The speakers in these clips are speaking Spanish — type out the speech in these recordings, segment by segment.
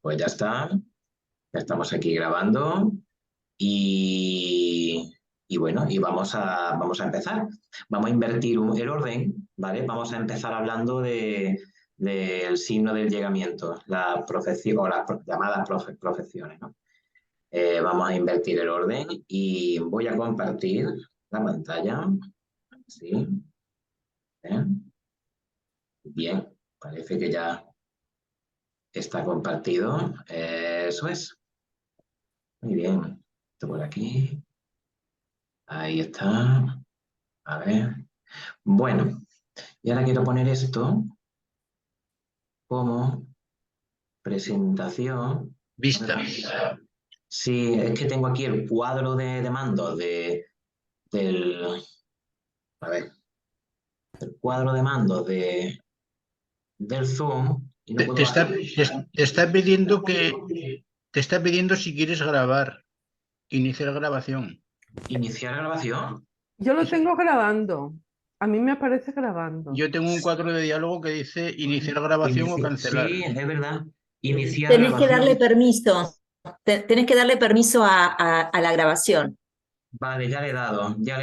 Pues ya está, ya estamos aquí grabando y bueno, y vamos a empezar. Vamos a invertir el orden, ¿vale? Vamos a empezar hablando del signo del llegamiento, la profecía o las llamadas profecciones, ¿no? Vamos a invertir el orden y voy a compartir la pantalla. ¿Sí? ¿Eh? Bien, parece que ya está compartido. Eso es. Muy bien. Esto por aquí. Ahí está. A ver. Bueno, y ahora quiero poner esto como presentación. Vista. Sí, es que tengo aquí el cuadro de mandos del. A ver, el cuadro de mandos del Zoom y no Te, te puedo está, hacer. te está pidiendo te está pidiendo si quieres grabar, iniciar grabación. Iniciar grabación. Yo lo tengo grabando. A mí me aparece grabando. Yo tengo un cuadro de diálogo que dice iniciar grabación o cancelar. Sí, es verdad. Iniciar Tenés que darle grabación. permiso, tenés que darle permiso a la grabación. Vale, ya le he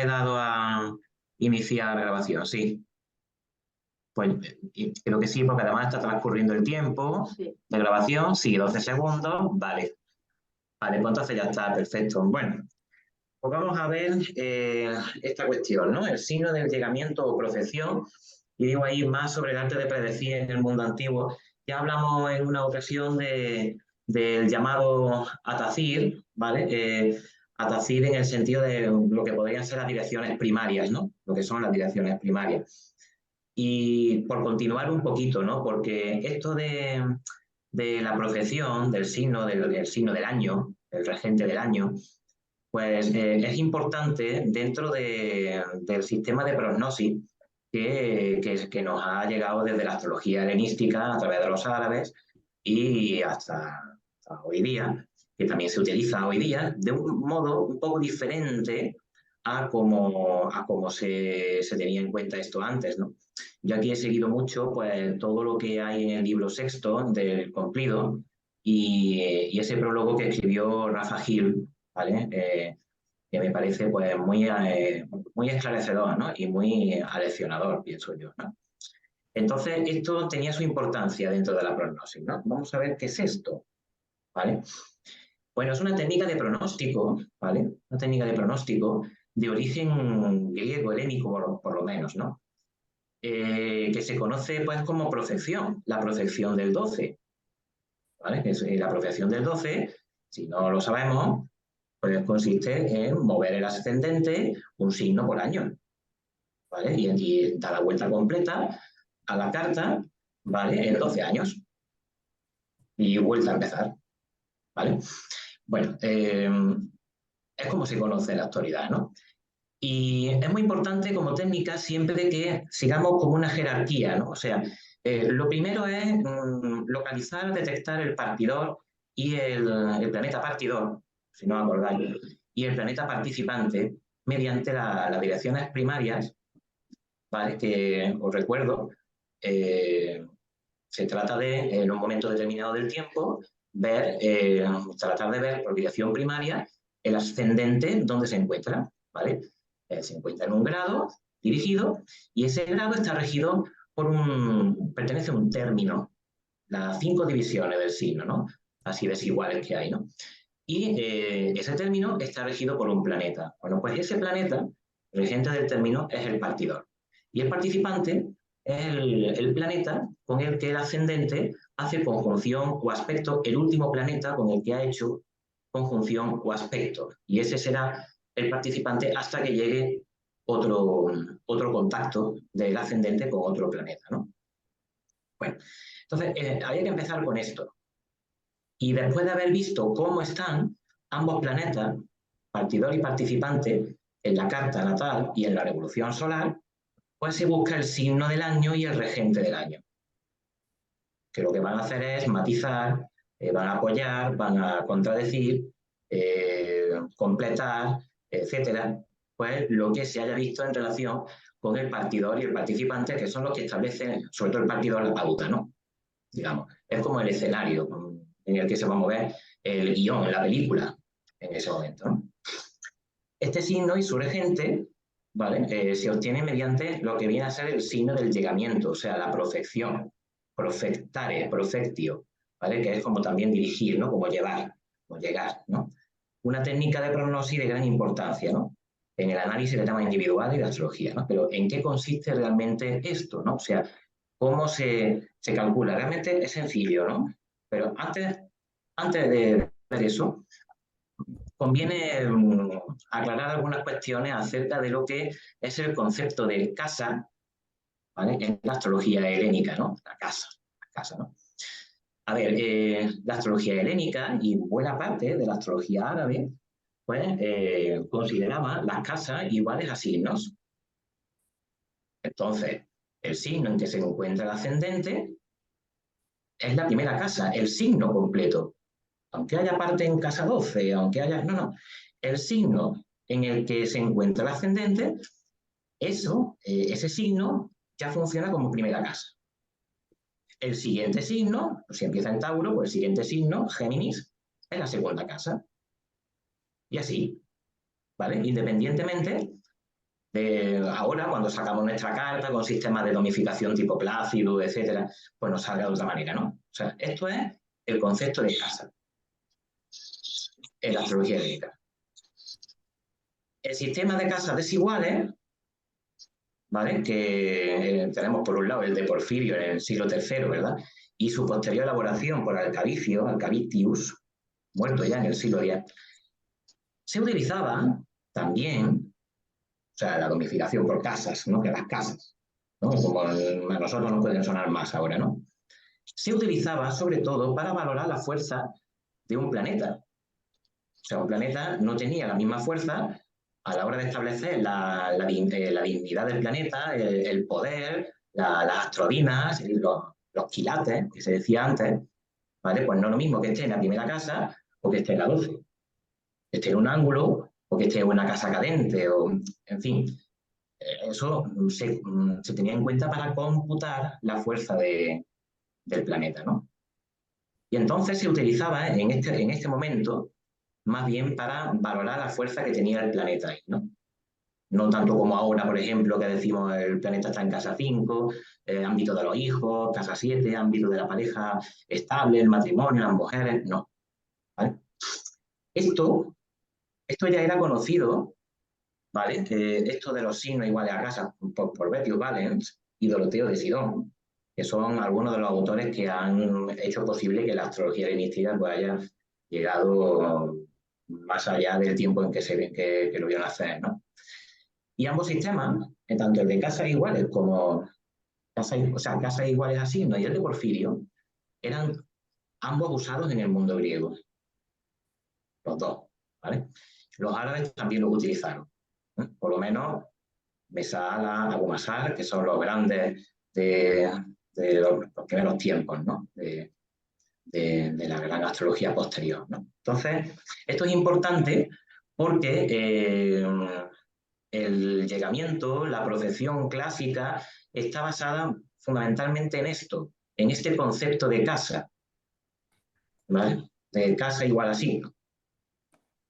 dado a iniciar grabación, sí. Pues creo que sí, porque además está transcurriendo el tiempo de grabación, sí, 12 segundos, vale. Vale, pues entonces ya está, perfecto. Bueno, pues vamos a ver esta cuestión, ¿no? El signo del llegamiento o profección. Y digo ahí más sobre el arte de predecir en el mundo antiguo. Ya hablamos en una ocasión del llamado Atacir, ¿vale? Atacir en el sentido de lo que podrían ser las direcciones primarias, ¿no? Lo que son las direcciones primarias. Y por continuar un poquito, ¿no? Porque esto de la profección, del signo del año, el regente del año, pues es importante dentro del sistema de prognosis que nos ha llegado desde la astrología helenística a través de los árabes y hasta hoy día, que también se utiliza hoy día, de un modo un poco diferente a como se tenía en cuenta esto antes, ¿no? Yo aquí he seguido mucho pues, todo lo que hay en el libro sexto del Cumplido y ese prólogo que escribió Rafa Gil, ¿vale? Que me parece pues, muy esclarecedor, ¿no? Y muy aleccionador, pienso yo, ¿no? Entonces, esto tenía su importancia dentro de la prognosis, ¿no? Vamos a ver qué es esto, ¿vale? Bueno, es una técnica de pronóstico, ¿vale? Una técnica de pronóstico de origen griego, helénico, por lo menos, ¿no? Que se conoce pues como profección, la profección del 12, ¿vale? La profección del 12, si no lo sabemos, pues consiste en mover el ascendente un signo por año, ¿vale? Y da la vuelta completa a la carta, ¿vale? En 12 años. Y vuelta a empezar, ¿vale? Bueno, es como se conoce en la actualidad, ¿no? Y es muy importante como técnica siempre que sigamos como una jerarquía, ¿no? O sea, lo primero es localizar, detectar el partidor y el planeta partidor, si no acordáis, y el planeta participante mediante las direcciones primarias, ¿vale? Que os recuerdo, se trata de, en un momento determinado del tiempo, tratar de ver por dirección primaria el ascendente donde se encuentra, ¿vale? Se encuentra en un grado dirigido y ese grado está regido pertenece a un término, las 5 divisiones del signo, ¿no? Así desiguales que hay, ¿no? Y ese término está regido por un planeta. Bueno, pues ese planeta, regente del término, es el partidor. Y el participante es el planeta con el que el ascendente hace conjunción o aspecto, el último planeta con el que ha hecho conjunción o aspecto. Y ese será el participante hasta que llegue otro contacto del ascendente con otro planeta, ¿no? Bueno, entonces había que empezar con esto. Y después de haber visto cómo están ambos planetas, partidor y participante, en la carta natal y en la revolución solar, pues se busca el signo del año y el regente del año. Que lo que van a hacer es matizar, van a apoyar, van a contradecir, completar, etcétera, pues lo que se haya visto en relación con el partidor y el participante, que son los que establecen, sobre todo el partidor, la pauta, ¿no? digamos. Es como el escenario en el que se va a mover el guión, la película, en ese momento, ¿no? Este signo y su regente, ¿vale? Se obtiene mediante lo que viene a ser el signo del llegamiento, o sea, la profección, profectare, profectio, ¿vale? Que es como también dirigir, ¿no? Como llevar, o llegar, ¿no? Una técnica de prognosis de gran importancia, ¿no? En el análisis de temas individuales y de astrología, ¿no? Pero ¿en qué consiste realmente esto, ¿no? O sea, ¿cómo se calcula? Realmente es sencillo, ¿no? Pero antes de ver eso, conviene aclarar algunas cuestiones acerca de lo que es el concepto de casa, ¿vale? En la astrología helénica, ¿no? La casa, ¿no? A ver, la astrología helénica y buena parte de la astrología árabe, pues consideraba las casas iguales a signos. Entonces, el signo en que se encuentra el ascendente es la primera casa, el signo completo. Aunque haya parte en casa 12, aunque haya... No. El signo en el que se encuentra el ascendente, ese signo ya funciona como primera casa. El siguiente signo, si empieza en Tauro, pues el siguiente signo, Géminis, es la segunda casa. Y así, ¿vale? Independientemente de ahora, cuando sacamos nuestra carta con sistemas de domificación tipo Plácido, etcétera, pues nos salga de otra manera, ¿no? O sea, esto es el concepto de casa en la astrología helénica. El sistema de casas desiguales, ¿vale? Que tenemos por un lado el de Porfirio en el siglo III, ¿verdad? Y su posterior elaboración por Alcavitius, muerto ya en el siglo X, se utilizaba también, o sea, la domificación por casas, ¿no? Que las casas, ¿no? Como a nosotros nos pueden sonar más ahora, ¿no? Se utilizaba sobre todo para valorar la fuerza de un planeta. O sea, un planeta no tenía la misma fuerza a la hora de establecer la dignidad del planeta, el poder, las astrodinas, los quilates, que se decía antes, ¿vale? Pues no es lo mismo que esté en la primera casa o que esté en la 12, que esté en un ángulo o que esté en una casa cadente, o, en fin. Eso se tenía en cuenta para computar la fuerza del planeta, ¿no? Y entonces se utilizaba en este momento más bien para valorar la fuerza que tenía el planeta ahí, ¿no? No tanto como ahora, por ejemplo, que decimos el planeta está en casa 5, ámbito de los hijos, casa 7, ámbito de la pareja estable, el matrimonio, las mujeres, no. ¿Vale? Esto ya era conocido, ¿vale? Esto de los signos iguales a casa por Betius Valens y Doroteo de Sidón, que son algunos de los autores que han hecho posible que la astrología helenística pues, haya llegado más allá del tiempo en que lo vieron hacer, ¿no? Y ambos sistemas, tanto el de casas iguales como casas iguales a signos y el de Porfirio, eran ambos usados en el mundo griego. Los dos, ¿vale? Los árabes también los utilizaron. Por lo menos Mesala, Abu Masar, que son los grandes de los primeros tiempos, ¿no? De la gran astrología posterior, ¿no? Entonces, esto es importante porque el llegamiento, la profección clásica, está basada fundamentalmente en esto, en este concepto de casa, ¿vale? De casa igual a signo.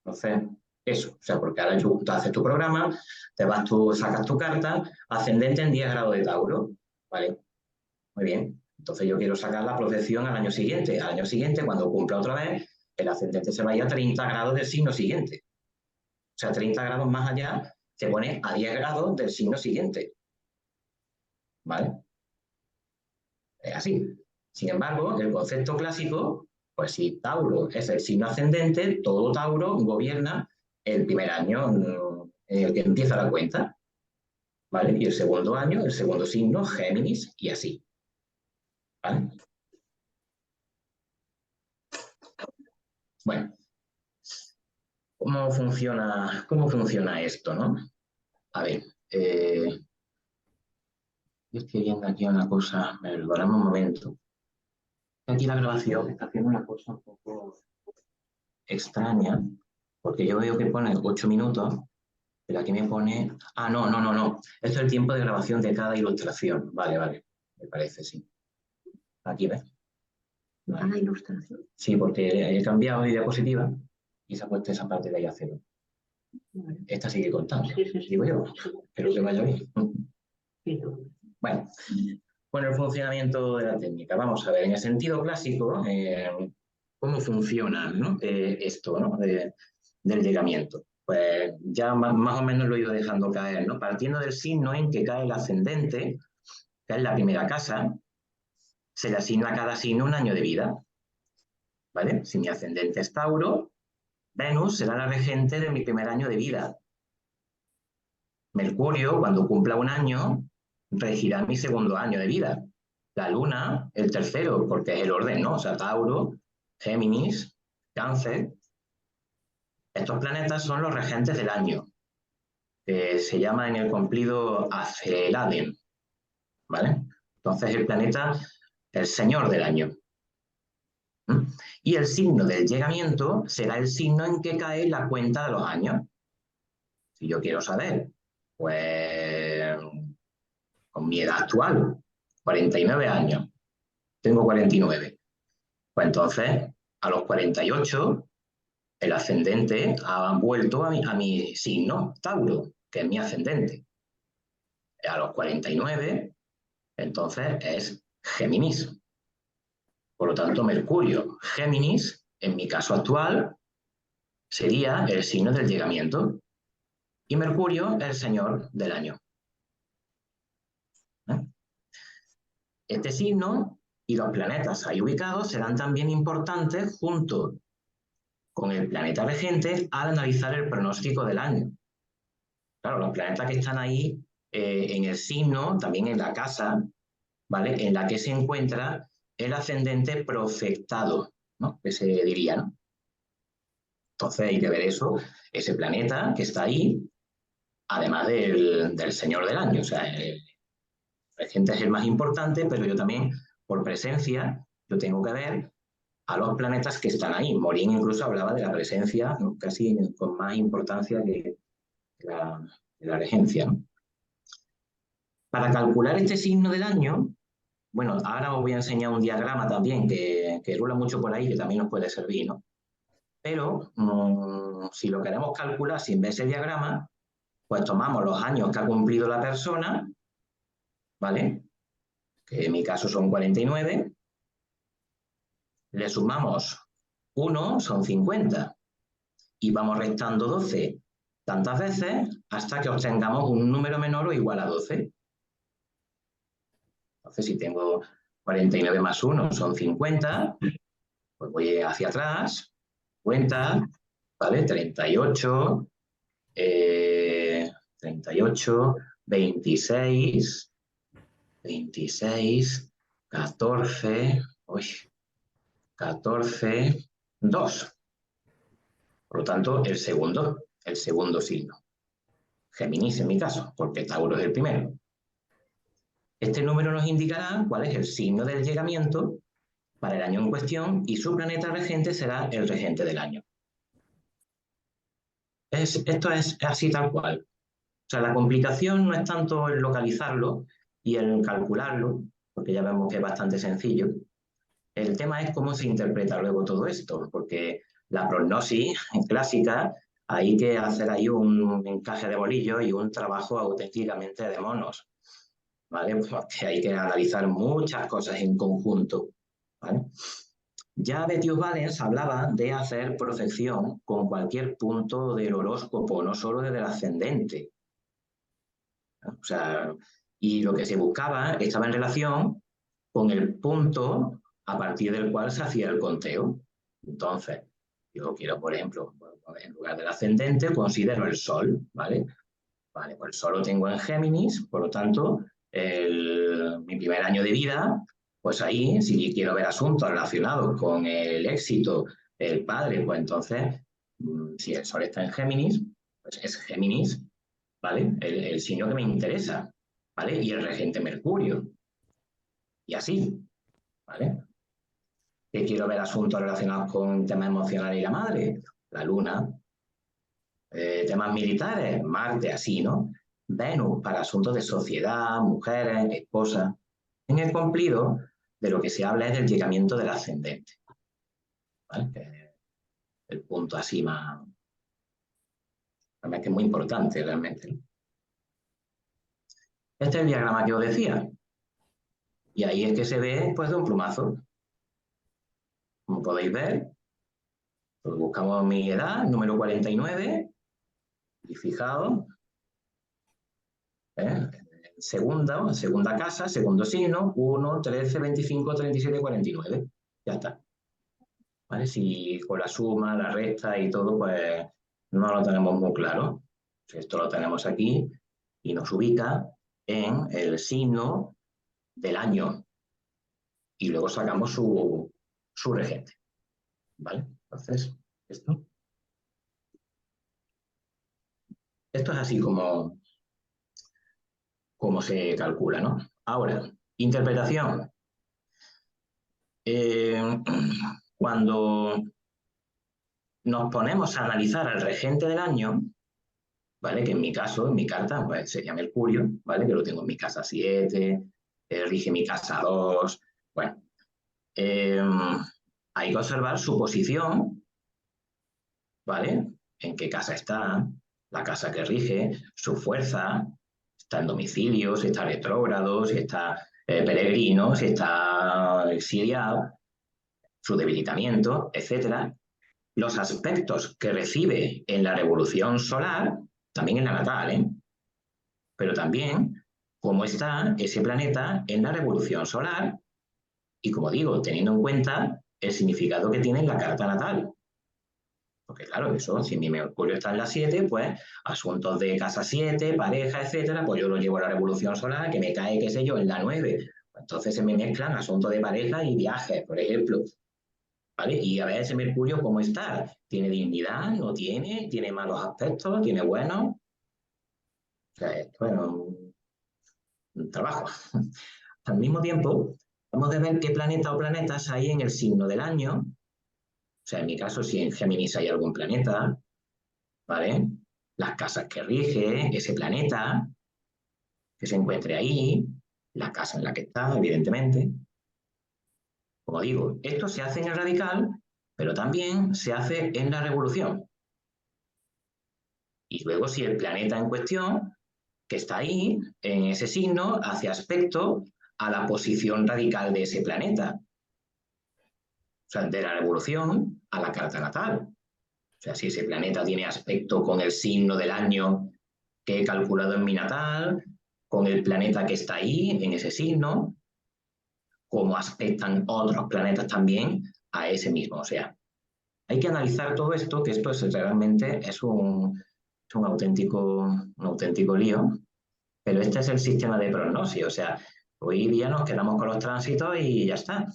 Entonces, eso, o sea, porque ahora tú haces tu programa, sacas tu carta, ascendente en 10 grados de Tauro, ¿vale? Muy bien. Entonces yo quiero sacar la profección al año siguiente. Al año siguiente, cuando cumpla otra vez, el ascendente se vaya a 30 grados del signo siguiente. O sea, 30 grados más allá, se pone a 10 grados del signo siguiente. ¿Vale? Es así. Sin embargo, el concepto clásico, pues si Tauro es el signo ascendente, todo Tauro gobierna el primer año en el que empieza la cuenta. ¿Vale? Y el segundo año, el segundo signo, Géminis, y así. ¿Vale? Bueno, ¿cómo funciona esto, no? A ver, yo estoy viendo aquí una cosa, me perdonad un momento. Aquí la grabación está haciendo una cosa un poco extraña, porque yo veo que pone 8 minutos, pero aquí me pone... Ah, no. Esto es el tiempo de grabación de cada ilustración. Vale, me parece, sí. Aquí ves. A la ilustración. Sí, porque he cambiado mi diapositiva y se ha puesto esa parte de ahí a cero. Vale. Esta sigue contando, Sí. digo yo. Espero que vaya bien. Sí. Bueno, el funcionamiento de la técnica. Vamos a ver, en el sentido clásico, cómo funciona, ¿no? Esto, ¿no? Del llegamiento. Pues ya más o menos lo he ido dejando caer, ¿no? Partiendo del signo en que cae el ascendente, que es la primera casa, se le asigna a cada signo un año de vida. ¿Vale? Si mi ascendente es Tauro, Venus será la regente de mi primer año de vida. Mercurio, cuando cumpla un año, regirá mi segundo año de vida. La Luna, el tercero, porque es el orden, ¿no? O sea, Tauro, Géminis, Cáncer. Estos planetas son los regentes del año, que se llama en el cumplido Aceladen, ¿vale? Entonces el planeta, el señor del año. Y el signo del llegamiento será el signo en que cae la cuenta de los años. Si yo quiero saber, pues, con mi edad actual, 49 años, tengo 49. Pues entonces, a los 48, el ascendente ha vuelto a mi signo, Tauro, que es mi ascendente. A los 49, entonces es Géminis. Por lo tanto, Mercurio, Géminis, en mi caso actual, sería el signo del llegamiento. Y Mercurio, el señor del año. Este signo y los planetas ahí ubicados serán también importantes junto con el planeta regente al analizar el pronóstico del año. Claro, los planetas que están ahí en el signo, también en la casa, ¿vale? En la que se encuentra el ascendente profectado, ¿no? Que se diría, ¿no? Entonces hay que ver eso, ese planeta que está ahí, además del señor del año. O sea, el regente es el más importante, pero yo también, por presencia, yo tengo que ver a los planetas que están ahí. Morín incluso hablaba de la presencia, ¿no? Casi con más importancia que la regencia, ¿no? Para calcular este signo del año, bueno, ahora os voy a enseñar un diagrama también que rula mucho por ahí, que también nos puede servir, ¿no? Pero si lo queremos calcular sin ver ese diagrama, pues tomamos los años que ha cumplido la persona, ¿vale? Que en mi caso son 49, le sumamos 1, son 50, y vamos restando 12 tantas veces hasta que obtengamos un número menor o igual a 12. Entonces, si tengo 49 más 1 son 50, pues voy hacia atrás, cuenta, ¿vale? 38, 26, 14, 14, 2. Por lo tanto, el segundo signo. Géminis en mi caso, porque Tauro es el primero. Este número nos indicará cuál es el signo del llegamiento para el año en cuestión y su planeta regente será el regente del año. Esto es así tal cual. O sea, la complicación no es tanto el localizarlo y el calcularlo, porque ya vemos que es bastante sencillo. El tema es cómo se interpreta luego todo esto, porque la prognosis clásica hay que hacer ahí un encaje de bolillos y un trabajo auténticamente de monos, ¿vale? Porque hay que analizar muchas cosas en conjunto, ¿vale? Ya Bettius Valens hablaba de hacer profección con cualquier punto del horóscopo, no solo desde el ascendente. O sea, y lo que se buscaba estaba en relación con el punto a partir del cual se hacía el conteo. Entonces, yo quiero, por ejemplo, en lugar del ascendente, considero el Sol, ¿vale? Vale, pues el Sol lo tengo en Géminis, por lo tanto, mi primer año de vida, pues ahí, si quiero ver asuntos relacionados con el éxito del padre, pues entonces, si el Sol está en Géminis, pues es Géminis, ¿vale? El signo que me interesa, ¿vale? Y el regente Mercurio. Y así, ¿vale? Que quiero ver asuntos relacionados con temas emocionales y la madre, la Luna. Temas militares, Marte, así, ¿no? Venus para asuntos de sociedad, mujeres, esposas. En el cumplido, de lo que se habla es del llegamiento del ascendente. ¿Vale? Que es el punto así más... Realmente es muy importante, realmente. Este es el diagrama que os decía. Y ahí es que se ve, pues, de un plumazo. Como podéis ver, pues buscamos mi edad, número 49, y fijaos, segunda casa, segundo signo, 1, 13, 25, 37, 49. Ya está. ¿Vale? Si con la suma, la resta y todo, pues no lo tenemos muy claro. Esto lo tenemos aquí y nos ubica en el signo del año. Y luego sacamos su regente. ¿Vale? Entonces, esto es así como se calcula, ¿no? Ahora, interpretación. Cuando nos ponemos a analizar al regente del año, ¿vale? Que en mi caso, en mi carta, pues sería Mercurio, ¿vale? Que lo tengo en mi casa 7, rige mi casa 2, bueno. Hay que observar su posición, ¿vale? En qué casa está, la casa que rige, su fuerza, está en domicilio, si está retrógrado, si está peregrino, si está exiliado, su debilitamiento, etcétera. Los aspectos que recibe en la revolución solar, también en la natal, ¿eh? Pero también cómo está ese planeta en la revolución solar y, como digo, teniendo en cuenta el significado que tiene en la carta natal. Porque claro, eso, si mi Mercurio está en la 7, pues asuntos de casa 7, pareja, etcétera, pues yo lo llevo a la revolución solar, que me cae, qué sé yo, en la 9. Entonces se me mezclan asuntos de pareja y viajes, por ejemplo. ¿Vale? Y a ver ese Mercurio cómo está. ¿Tiene dignidad? ¿No tiene? ¿Tiene malos aspectos? ¿Tiene buenos? O sea, esto es un trabajo. Al mismo tiempo, hemos de ver qué planeta o planetas hay en el signo del año. O sea, en mi caso, si en Géminis hay algún planeta, ¿vale? Las casas que rige ese planeta, que se encuentre ahí, la casa en la que está, evidentemente. Como digo, esto se hace en el radical, pero también se hace en la revolución. Y luego, si el planeta en cuestión, que está ahí, en ese signo, hace aspecto a la posición radical de ese planeta. O sea, de la revolución a la carta natal. O sea, si ese planeta tiene aspecto con el signo del año que he calculado en mi natal, con el planeta que está ahí, en ese signo, cómo aspectan otros planetas también a ese mismo. O sea, hay que analizar todo esto, que esto realmente es un auténtico lío, pero este es el sistema de prognosis. O sea, hoy día nos quedamos con los tránsitos y ya está.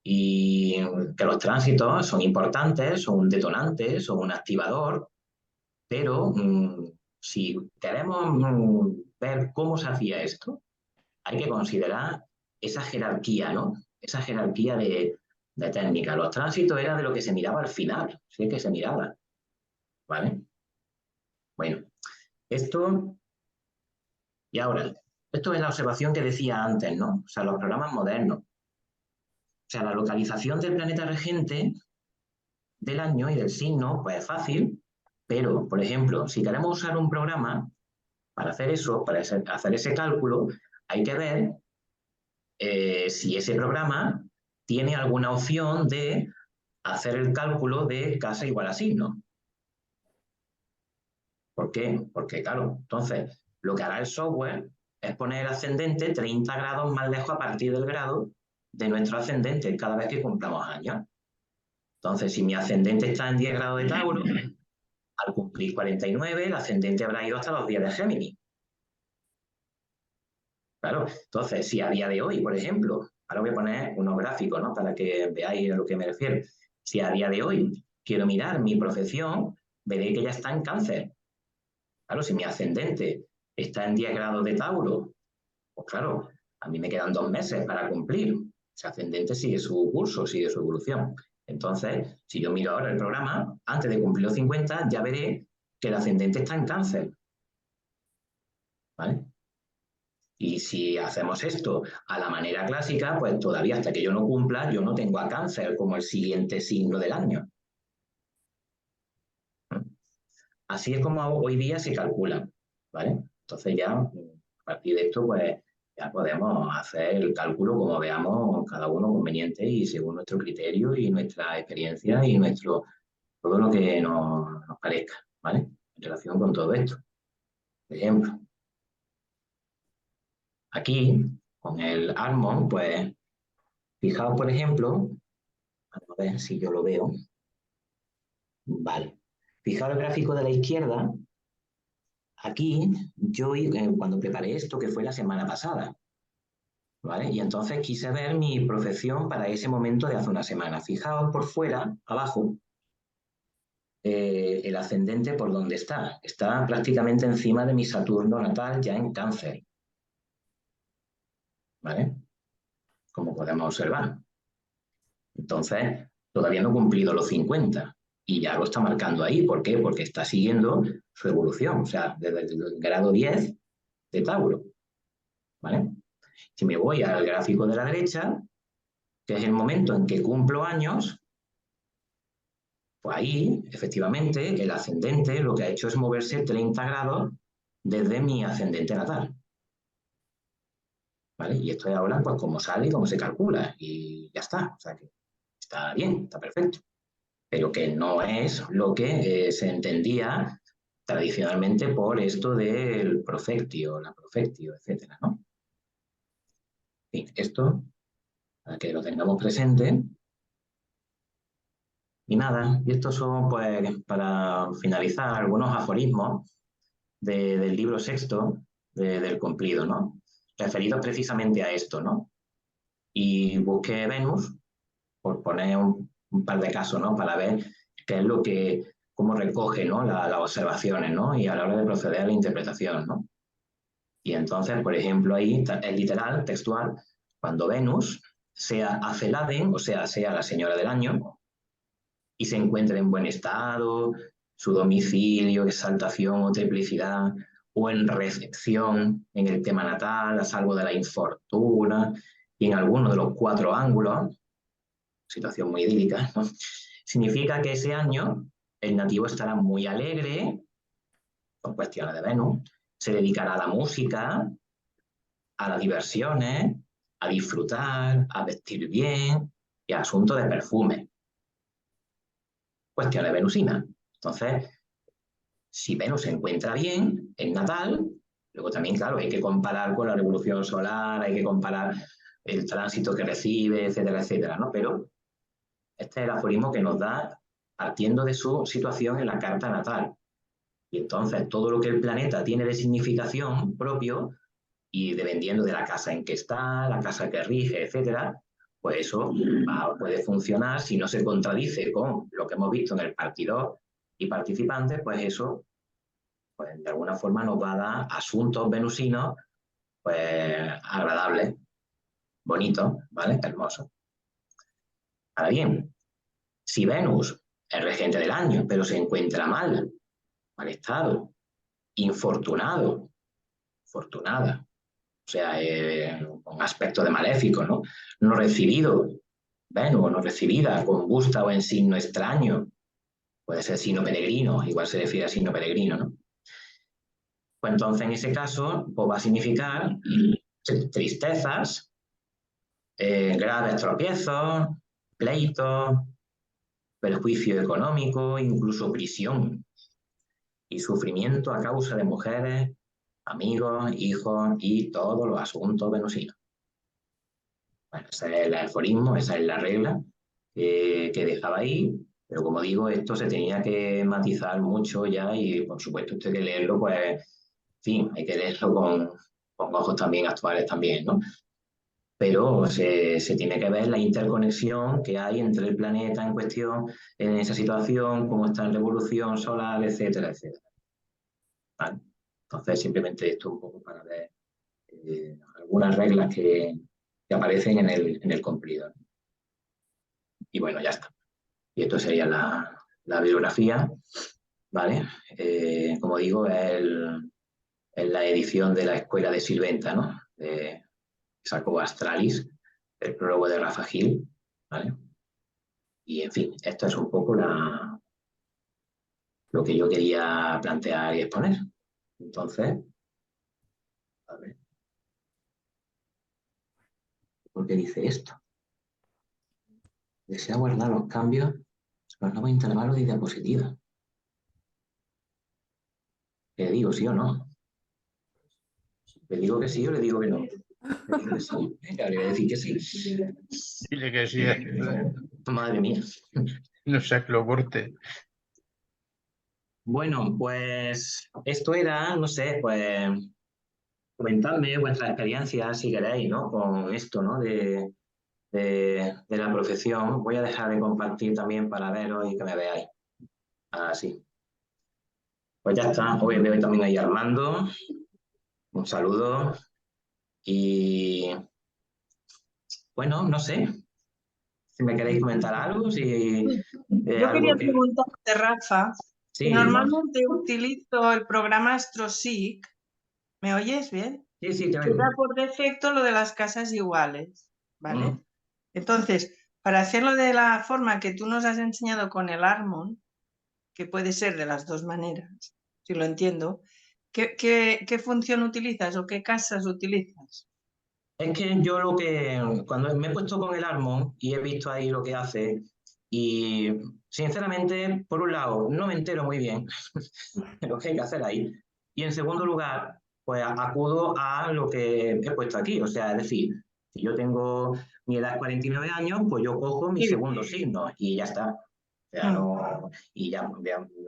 Y que los tránsitos son importantes, son un detonante, son un activador, pero si queremos ver cómo se hacía esto, hay que considerar esa jerarquía, ¿no? Esa jerarquía de técnica. Los tránsitos era de lo que se miraba al final, sí es que se miraba, ¿vale? Bueno, esto, y ahora, esto es la observación que decía antes, ¿no? O sea, los programas modernos. O sea, la localización del planeta regente del año y del signo, pues es fácil, pero, por ejemplo, si queremos usar un programa para hacer eso, para hacer ese cálculo, hay que ver si ese programa tiene alguna opción de hacer el cálculo de casa igual a signo. ¿Por qué? Porque, claro, entonces, lo que hará el software es poner el ascendente 30 grados más lejos a partir del grado de nuestro ascendente cada vez que cumplamos años. Entonces, si mi ascendente está en 10 grados de Tauro, al cumplir 49, el ascendente habrá ido hasta los 10 de Géminis. Claro, entonces, si a día de hoy, por ejemplo, ahora voy a poner unos gráficos, ¿no? Para que veáis a lo que me refiero. Si a día de hoy quiero mirar mi profesión, veré que ya está en Cáncer. Claro, si mi ascendente está en 10 grados de Tauro, pues claro, a mí me quedan 2 meses para cumplir. Ese ascendente sigue su curso, sigue su evolución. Entonces, si yo miro ahora el programa, antes de cumplir los 50, ya veré que el ascendente está en Cáncer. ¿Vale? Y si hacemos esto a la manera clásica, pues todavía hasta que yo no cumpla, yo no tengo a Cáncer como el siguiente signo del año. Así es como hoy día se calcula, ¿vale? Entonces ya, a partir de esto, pues ya podemos hacer el cálculo como veamos cada uno conveniente y según nuestro criterio y nuestra experiencia y todo lo que nos parezca, ¿vale? En relación con todo esto. Por ejemplo, aquí, con el Harmon, pues, fijaos, por ejemplo, a ver si yo lo veo. Vale. Fijaos el gráfico de la izquierda. Aquí, yo cuando preparé esto, que fue la semana pasada, ¿vale? Y entonces quise ver mi profección para ese momento de hace una semana. Fijaos por fuera, abajo, el ascendente por donde está. Está prácticamente encima de mi Saturno natal, ya en Cáncer. ¿Vale? Como podemos observar. Entonces, todavía no he cumplido los 50 y ya lo está marcando ahí. ¿Por qué? Porque está siguiendo su evolución, o sea, desde el grado 10 de Tauro. ¿Vale? Si me voy al gráfico de la derecha, que es el momento en que cumplo años, pues ahí, efectivamente, el ascendente lo que ha hecho es moverse 30 grados desde mi ascendente natal. ¿Vale? Y esto es ahora, pues, cómo sale y cómo se calcula. Y ya está. O sea, que está bien, está perfecto. Pero que no es lo que se entendía tradicionalmente por esto del profectio, la profectio, etcétera, ¿no? En fin, esto, para que lo tengamos presente. Y nada, y estos son, pues, para finalizar, algunos aforismos del libro sexto del cumplido, ¿no? Referidos precisamente a esto, ¿no? Y busqué Venus, por poner un par de casos, ¿no? Para ver qué es lo que, cómo recoge, ¿no? Las observaciones, ¿no? Y a la hora de proceder a la interpretación, ¿no? Y entonces, por ejemplo, ahí es literal, textual, cuando Venus sea Aceladen, o sea la señora del año, y se encuentre en buen estado, su domicilio, exaltación o triplicidad, o en recepción en el tema natal, a salvo de la infortuna, y en alguno de los 4 ángulos, situación muy idílica, ¿no? Significa que ese año el nativo estará muy alegre, por cuestiones de Venus, se dedicará a la música, a las diversiones, a disfrutar, a vestir bien y a asuntos de perfume. Cuestiones venusinas. Entonces, si Venus se encuentra bien en natal, luego también, claro, hay que comparar con la revolución solar, hay que comparar el tránsito que recibe, etcétera, etcétera, ¿no? Pero este es el aforismo que nos da partiendo de su situación en la carta natal. Y entonces todo lo que el planeta tiene de significación propio y dependiendo de la casa en que está, la casa que rige, etcétera, pues eso puede funcionar si no se contradice con lo que hemos visto en el partidor y participantes, pues eso, pues de alguna forma nos va a dar asuntos venusinos, pues agradables, bonitos, ¿vale? Hermosos. Ahora bien, si Venus es regente del año, pero se encuentra mal estado, infortunado, fortunada, o sea, con aspecto de maléfico, ¿no? No recibido, Venus, no recibida, con gusta o en signo extraño, puede ser signo peregrino, igual se refiere a signo peregrino, ¿no? Pues entonces en ese caso pues va a significar tristezas, graves tropiezos, pleitos, perjuicio económico, incluso prisión y sufrimiento a causa de mujeres, amigos, hijos y todos los asuntos venusinos. Bueno, ese es el aforismo, esa es la regla que dejaba ahí, pero como digo, esto se tenía que matizar mucho ya y por supuesto esto hay que leerlo, pues, en fin, hay que leerlo con ojos también actuales también, ¿no? Pero se tiene que ver la interconexión que hay entre el planeta en cuestión, en esa situación, cómo está en revolución solar, etcétera, etcétera. ¿Vale? Entonces, simplemente esto un poco para ver algunas reglas que aparecen en el cumplido. Y bueno, ya está. Y esto sería la bibliografía, ¿vale? Como digo, es la edición de la Escuela de Silventa, ¿no? sacó Astralis, el prólogo de Rafa Gil, ¿vale? Y en fin, esto es un poco lo que yo quería plantear y exponer. Entonces, a ver, ¿por qué dice esto? Desea guardar los cambios los nuevos intervalos de diapositiva. ¿Le digo sí o no? ¿Le digo que sí o le digo que no? Le digo que sí. Venga, le voy a decir que sí. Dile que sí. Madre mía. No sé, que lo corte. Bueno, pues esto era, no sé, pues comentadme vuestra experiencia, si queréis, ¿no? Con esto, ¿no? De la profesión. Voy a dejar de compartir también para veros y que me veáis. Así. Pues ya está. Hoy veo también ahí a Armando. Un saludo. Y bueno, no sé. Si me queréis comentar algo, si Yo algo quería que... preguntarte, Rafa, Sí, normalmente utilizo el programa AstroSeek. ¿Me oyes bien? sí, te Que oigo. da por defecto lo de las casas iguales, ¿vale? Entonces, para hacerlo de la forma que tú nos has enseñado con el Harmon, que puede ser de las dos maneras, si lo entiendo, ¿qué función utilizas o qué casas utilizas? Es que yo cuando me he puesto con el Harmon y he visto ahí lo que hace, y sinceramente, por un lado, no me entero muy bien de lo que hay que hacer ahí, y en segundo lugar, pues acudo a lo que he puesto aquí, o sea, es decir, si yo tengo mi edad 49 años, pues yo cojo mi Sí. segundo signo y ya está. O sea, no, y ya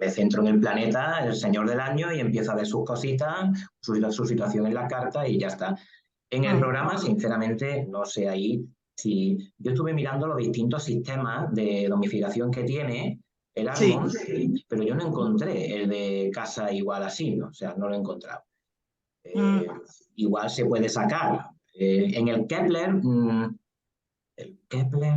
me centro en el planeta, el señor del año, y empiezo a ver sus cositas, su situación en la carta y ya está. En el programa, sinceramente, no sé ahí si... Yo estuve mirando los distintos sistemas de domiciliación que tiene el Harmon, pero yo no encontré el de casa igual así, ¿no? O sea, no lo he encontrado. Igual se puede sacar. En el Kepler,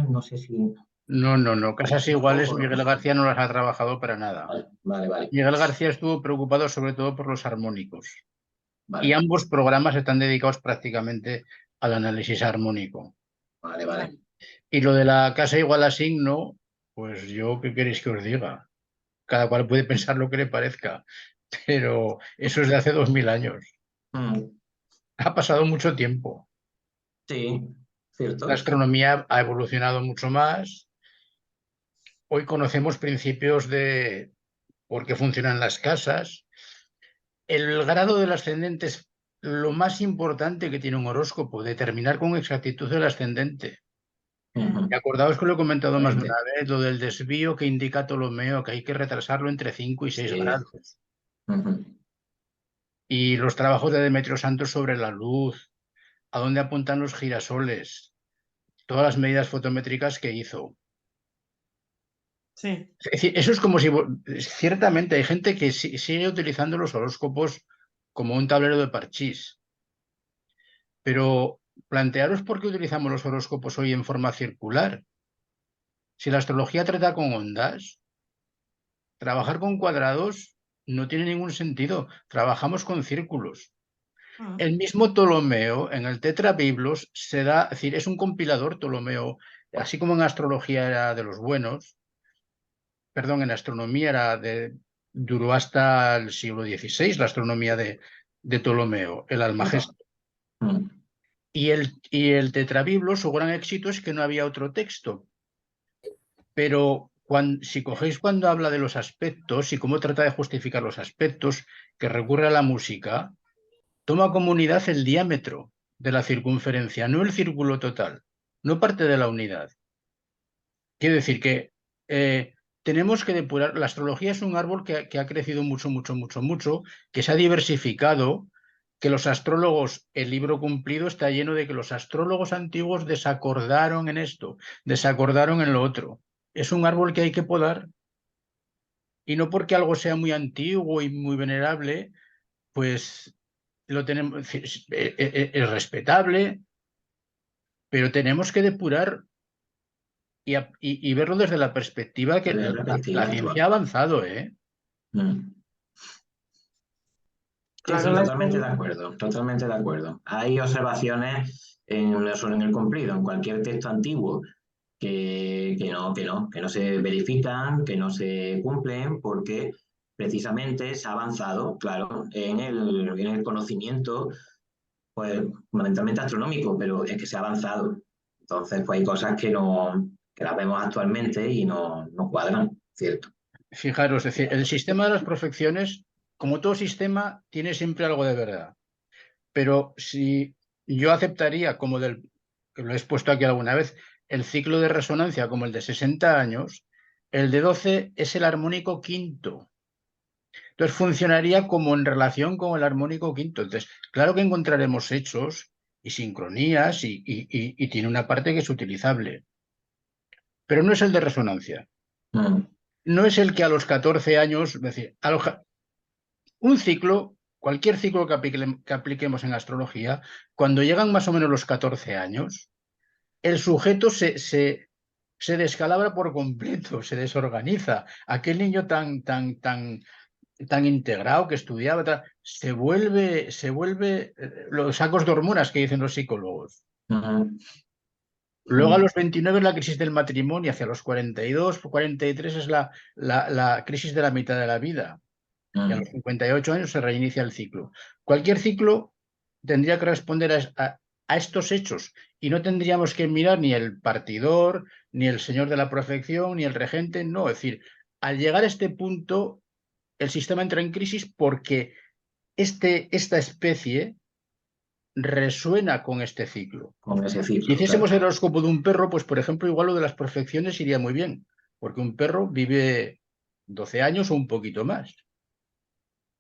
no sé si... No. Casas iguales, Miguel García no las ha trabajado para nada. Vale. Miguel García estuvo preocupado sobre todo por los armónicos. Vale. Y ambos programas están dedicados prácticamente al análisis armónico. Vale. Y lo de la casa igual a signo, pues yo, ¿qué queréis que os diga? Cada cual puede pensar lo que le parezca, pero eso es de hace 2000 años. Ha pasado mucho tiempo. Sí, cierto. La astronomía ha evolucionado mucho más. Hoy conocemos principios de por qué funcionan las casas. El grado del ascendente es lo más importante que tiene un horóscopo, determinar con exactitud el ascendente. Y acordaos que lo he comentado más de una vez, lo del desvío que indica Ptolomeo, que hay que retrasarlo entre 5 y 6 grados. Y los trabajos de Demetrio Santos sobre la luz, a dónde apuntan los girasoles, todas las medidas fotométricas que hizo. Sí. Es decir, eso es como si... Ciertamente hay gente que sigue utilizando los horóscopos como un tablero de parchís. Pero plantearos por qué utilizamos los horóscopos hoy en forma circular. Si la astrología trata con ondas, trabajar con cuadrados no tiene ningún sentido. Trabajamos con círculos. El mismo Ptolomeo, en el Tetrabiblos, se da, es decir, es un compilador Ptolomeo, así como en astrología era de los buenos, perdón, en astronomía duró hasta el siglo XVI, la astronomía de Ptolomeo, el Almagesto. Y el Tetrabiblo, su gran éxito es que no había otro texto. Pero si cogéis cuando habla de los aspectos y cómo trata de justificar los aspectos, que recurre a la música, toma como unidad el diámetro de la circunferencia, no el círculo total, no parte de la unidad. Quiero decir que tenemos que depurar. La astrología es un árbol que ha crecido mucho, que se ha diversificado, que los astrólogos, el libro cumplido está lleno de que los astrólogos antiguos desacordaron en esto, desacordaron en lo otro. Es un árbol que hay que podar. Y no porque algo sea muy antiguo y muy venerable, pues lo tenemos, es respetable, pero tenemos que depurar y verlo desde la perspectiva que la ciencia ha avanzado, ¿eh? Claro, sí, la totalmente de experiencia. acuerdo, totalmente de acuerdo. Hay observaciones en el cumplido, en cualquier texto antiguo, que no se verifican, que no se cumplen, porque precisamente se ha avanzado, claro, en el conocimiento, pues fundamentalmente astronómico, pero es que se ha avanzado. Entonces, pues hay cosas que las vemos actualmente y no cuadran, ¿cierto? Fijaros, es decir, el sistema de las profecciones, como todo sistema, tiene siempre algo de verdad. Pero si yo aceptaría, que lo he expuesto aquí alguna vez, el ciclo de resonancia como el de 60 años, el de 12 es el armónico quinto. Entonces funcionaría como en relación con el armónico quinto. Entonces, claro que encontraremos hechos y sincronías y tiene una parte que es utilizable. Pero no es el de resonancia. Mm, No es el que a los 14 años, es decir, un ciclo, cualquier ciclo que apliquemos en astrología, cuando llegan más o menos los 14 años, el sujeto se descalabra por completo, se desorganiza. Aquel niño tan integrado que estudiaba, se vuelve los sacos de hormonas que dicen los psicólogos. mm, Luego a los 29 es la crisis del matrimonio, hacia los 42, 43 es la crisis de la mitad de la vida. Y a los mm. 58 años se reinicia el ciclo. Cualquier ciclo tendría que responder a estos hechos y no tendríamos que mirar ni el partidor, ni el señor de la profección, ni el regente, no. Es decir, al llegar a este punto, el sistema entra en crisis porque esta especie resuena con este ciclo. Con ese Si ciclo, hiciésemos claro. el horóscopo de un perro, pues por ejemplo, igual lo de las profecciones iría muy bien, porque un perro vive 12 años o un poquito más.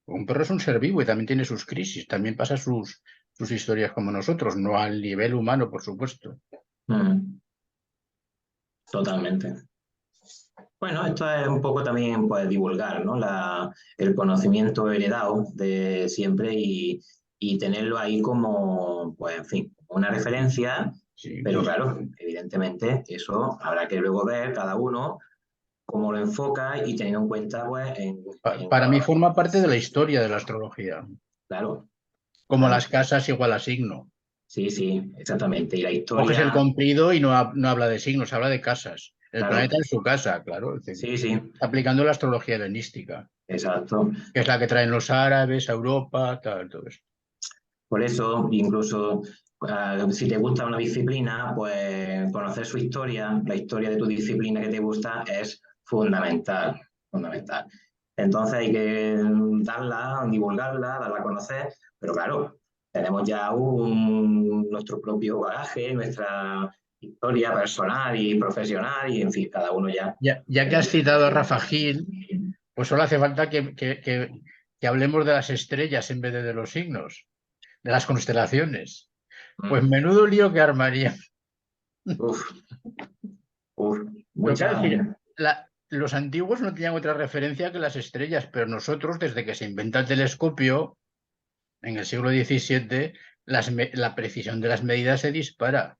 Un perro es un ser vivo y también tiene sus crisis, también pasa sus historias como nosotros, no al nivel humano, por supuesto. Mm, totalmente. Bueno, esto es un poco también pues, divulgar, ¿no? El conocimiento heredado de siempre y tenerlo ahí como, pues, en fin, una referencia, Sí. pero claro, evidentemente eso habrá que luego ver cada uno cómo lo enfoca y teniendo en cuenta, pues, en Para cada mí uno. forma parte de la historia de la astrología, Claro, como claro. las casas igual a signo. Sí, sí, exactamente. Y la Coges el historia, cumplido y no habla de signos, habla de casas. El claro, planeta en su casa, claro, es decir, sí, sí, aplicando la astrología helenística, exacto. que es la que traen los árabes a Europa, todo eso. Por eso, incluso si te gusta una disciplina, pues conocer su historia, la historia de tu disciplina que te gusta es fundamental, fundamental. Entonces hay que darla, divulgarla, darla a conocer, pero claro, tenemos ya nuestro propio bagaje, nuestra historia personal y profesional y en fin, cada uno ya. Ya que has citado a Rafa Gil, pues solo hace falta que hablemos de las estrellas en vez de los signos, de las constelaciones. Pues Mm, menudo lío que armaría. uf, uf, Pero claro, es decir, mucha. los antiguos no tenían otra referencia que las estrellas, pero nosotros, desde que se inventa el telescopio, en el siglo XVII, la precisión de las medidas se dispara,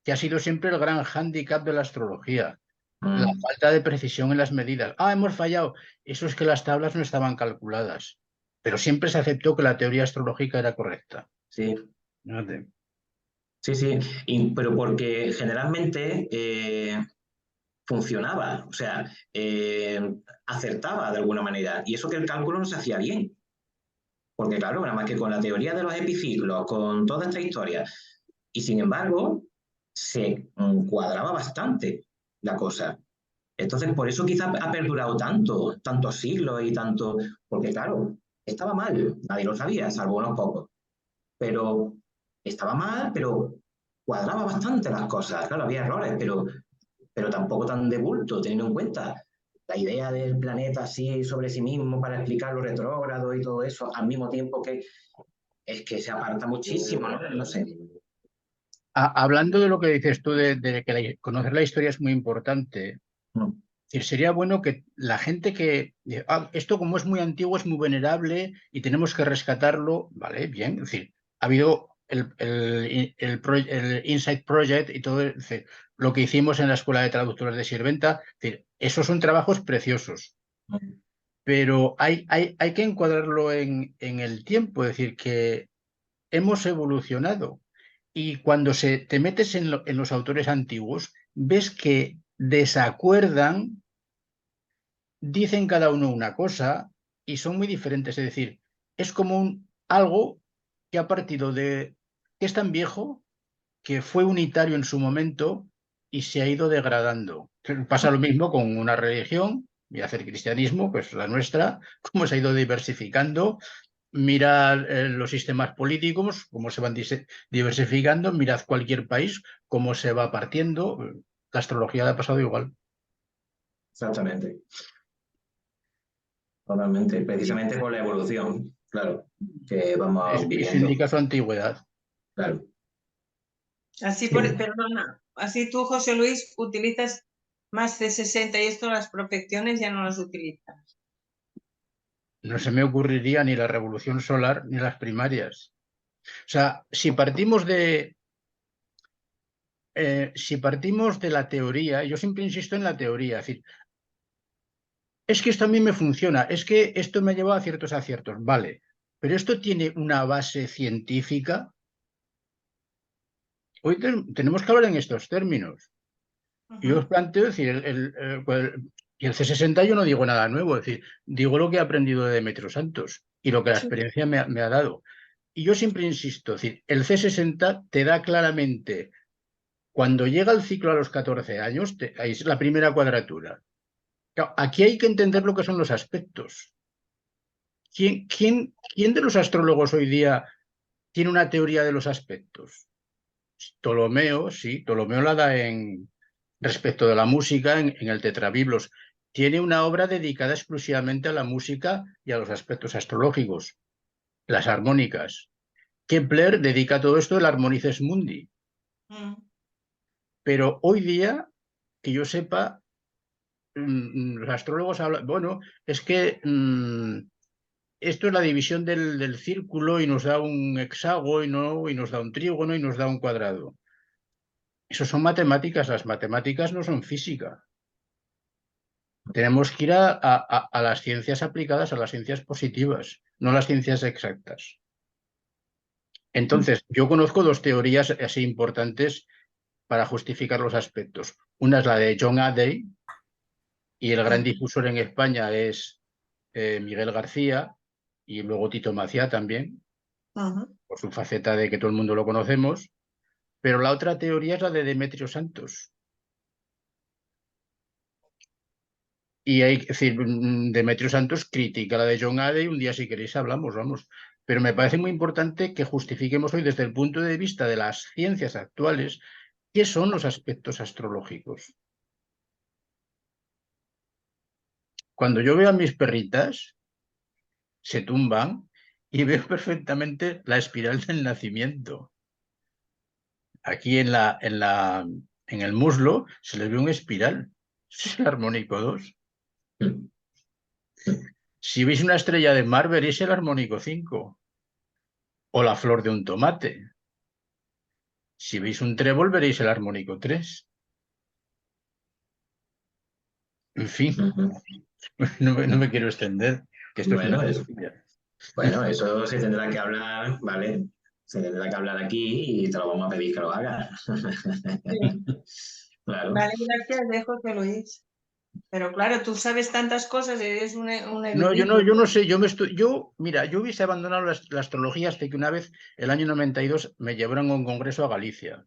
que ha sido siempre el gran hándicap de la astrología. La Mm, falta de precisión en las medidas. Ah, hemos fallado. Eso es que las tablas no estaban calculadas, pero siempre se aceptó que la teoría astrológica era correcta. sí. Fíjate. Sí, sí, pero porque generalmente funcionaba, o sea, acertaba de alguna manera, y eso que el cálculo no se hacía bien, porque claro, nada más que con la teoría de los epiciclos, con toda esta historia, y sin embargo, se cuadraba bastante la cosa. Entonces, por eso quizás ha perdurado tantos siglos y tanto, porque claro, estaba mal, nadie lo sabía, salvo unos pocos, pero estaba mal, pero cuadraba bastante las cosas. Claro, había errores, pero tampoco tan de bulto, teniendo en cuenta la idea del planeta así sobre sí mismo para explicar lo retrógrado y todo eso, al mismo tiempo que es que se aparta muchísimo, ¿no? No sé. Hablando de lo que dices tú, de que conocer la historia es muy importante, Mm, sería bueno que la gente esto como es muy antiguo, es muy venerable y tenemos que rescatarlo, vale, bien, es decir, ha habido el Insight Project y todo, es decir, lo que hicimos en la Escuela de Traductores de Sirventa, es decir, esos son trabajos preciosos. mm, pero hay que encuadrarlo en el tiempo, es decir, que hemos evolucionado. Y cuando te metes en los autores antiguos, ves que desacuerdan, dicen cada uno una cosa y son muy diferentes. Es decir, es como algo que ha partido que es tan viejo que fue unitario en su momento y se ha ido degradando. Pasa lo mismo con una religión, y hacer cristianismo, pues la nuestra, cómo se ha ido diversificando. Mirad los sistemas políticos, cómo se van diversificando, mirad cualquier país, cómo se va partiendo. La astrología le ha pasado igual. Exactamente. Totalmente. Precisamente por la evolución, claro, que vamos Y eso viviendo. indica su antigüedad. Claro. Así, Sí. perdona, así tú, José Luis, utilizas más C60 y esto, las profecciones ya no las utilizas. No se me ocurriría ni la revolución solar ni las primarias. O sea, si partimos de la teoría, yo siempre insisto en la teoría, es decir, es que esto a mí me funciona, es que esto me ha llevado a ciertos aciertos, vale, pero esto tiene una base científica. Hoy tenemos que hablar en estos términos. Yo os planteo decir, y el C60 yo no digo nada nuevo, es decir, digo lo que he aprendido de Demetrio Santos y lo que la experiencia me ha dado. Y yo siempre insisto, es decir, el C60 te da claramente, cuando llega el ciclo a los 14 años, ahí es la primera cuadratura. Claro, aquí hay que entender lo que son los aspectos. ¿Quién de los astrólogos hoy día tiene una teoría de los aspectos? Ptolomeo, sí, Ptolomeo la da respecto de la música en el Tetrabiblos. Tiene una obra dedicada exclusivamente a la música y a los aspectos astrológicos, las armónicas. Kepler dedica todo esto al Harmonices Mundi. Pero hoy día, que yo sepa, los astrólogos hablan, bueno, es que esto es la división del círculo y nos da un hexágono y nos da un trígono y nos da un cuadrado. Eso son matemáticas, las matemáticas no son física. Tenemos que ir a las ciencias aplicadas, a las ciencias positivas, no las ciencias exactas. Entonces, yo conozco dos teorías así importantes para justificar los aspectos. Una es la de John Adey, y el gran difusor en España es Miguel García, y luego Tito Maciá también, por su faceta de que todo el mundo lo conocemos. Pero la otra teoría es la de Demetrio Santos. Y es decir, Demetrio Santos critica la de John Adey, un día si queréis hablamos, vamos. Pero me parece muy importante que justifiquemos hoy desde el punto de vista de las ciencias actuales qué son los aspectos astrológicos. Cuando yo veo a mis perritas, se tumban y veo perfectamente la espiral del nacimiento. Aquí en el muslo se les ve un espiral, es el armónico 2. Si veis una estrella de mar, veréis el armónico 5 o la flor de un tomate. Si veis un trébol, veréis el armónico 3. En fin, no me quiero extender, que esto Bueno, es una... Bueno, eso se tendrá que hablar, ¿vale? Se tendrá que hablar aquí y te lo vamos a pedir que lo hagas. Claro. Vale, gracias, José Luis. Pero claro, tú sabes tantas cosas, eres un No, erudito. yo no sé, mira, yo hubiese abandonado la astrología hasta que una vez, el año 92, me llevaron a un congreso a Galicia.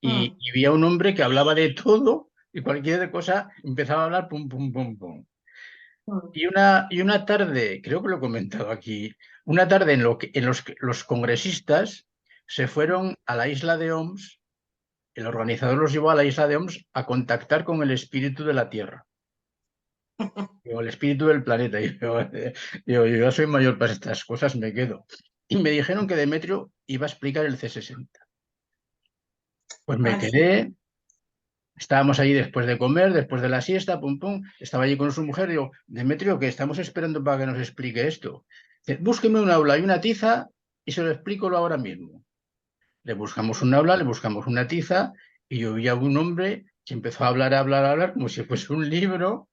Y había un hombre que hablaba de todo y cualquier cosa empezaba a hablar pum, pum, pum, pum. Y una tarde, creo que lo he comentado aquí, una tarde en los congresistas se fueron a la isla de Oms, el organizador los llevó a la isla de Oms a contactar con el espíritu de la Tierra, o el espíritu del planeta. Y yo ya soy mayor para estas cosas, me quedo. Y me dijeron que Demetrio iba a explicar el C60. Pues me quedé. Estábamos allí después de comer, después de la siesta, pum, pum. Estaba allí con su mujer. Digo, Demetrio, que estamos esperando para que nos explique esto. Dice, búsqueme un aula y una tiza y se lo explico ahora mismo. Le buscamos un aula, le buscamos una tiza y yo vi a un hombre que empezó a hablar, como si fuese un libro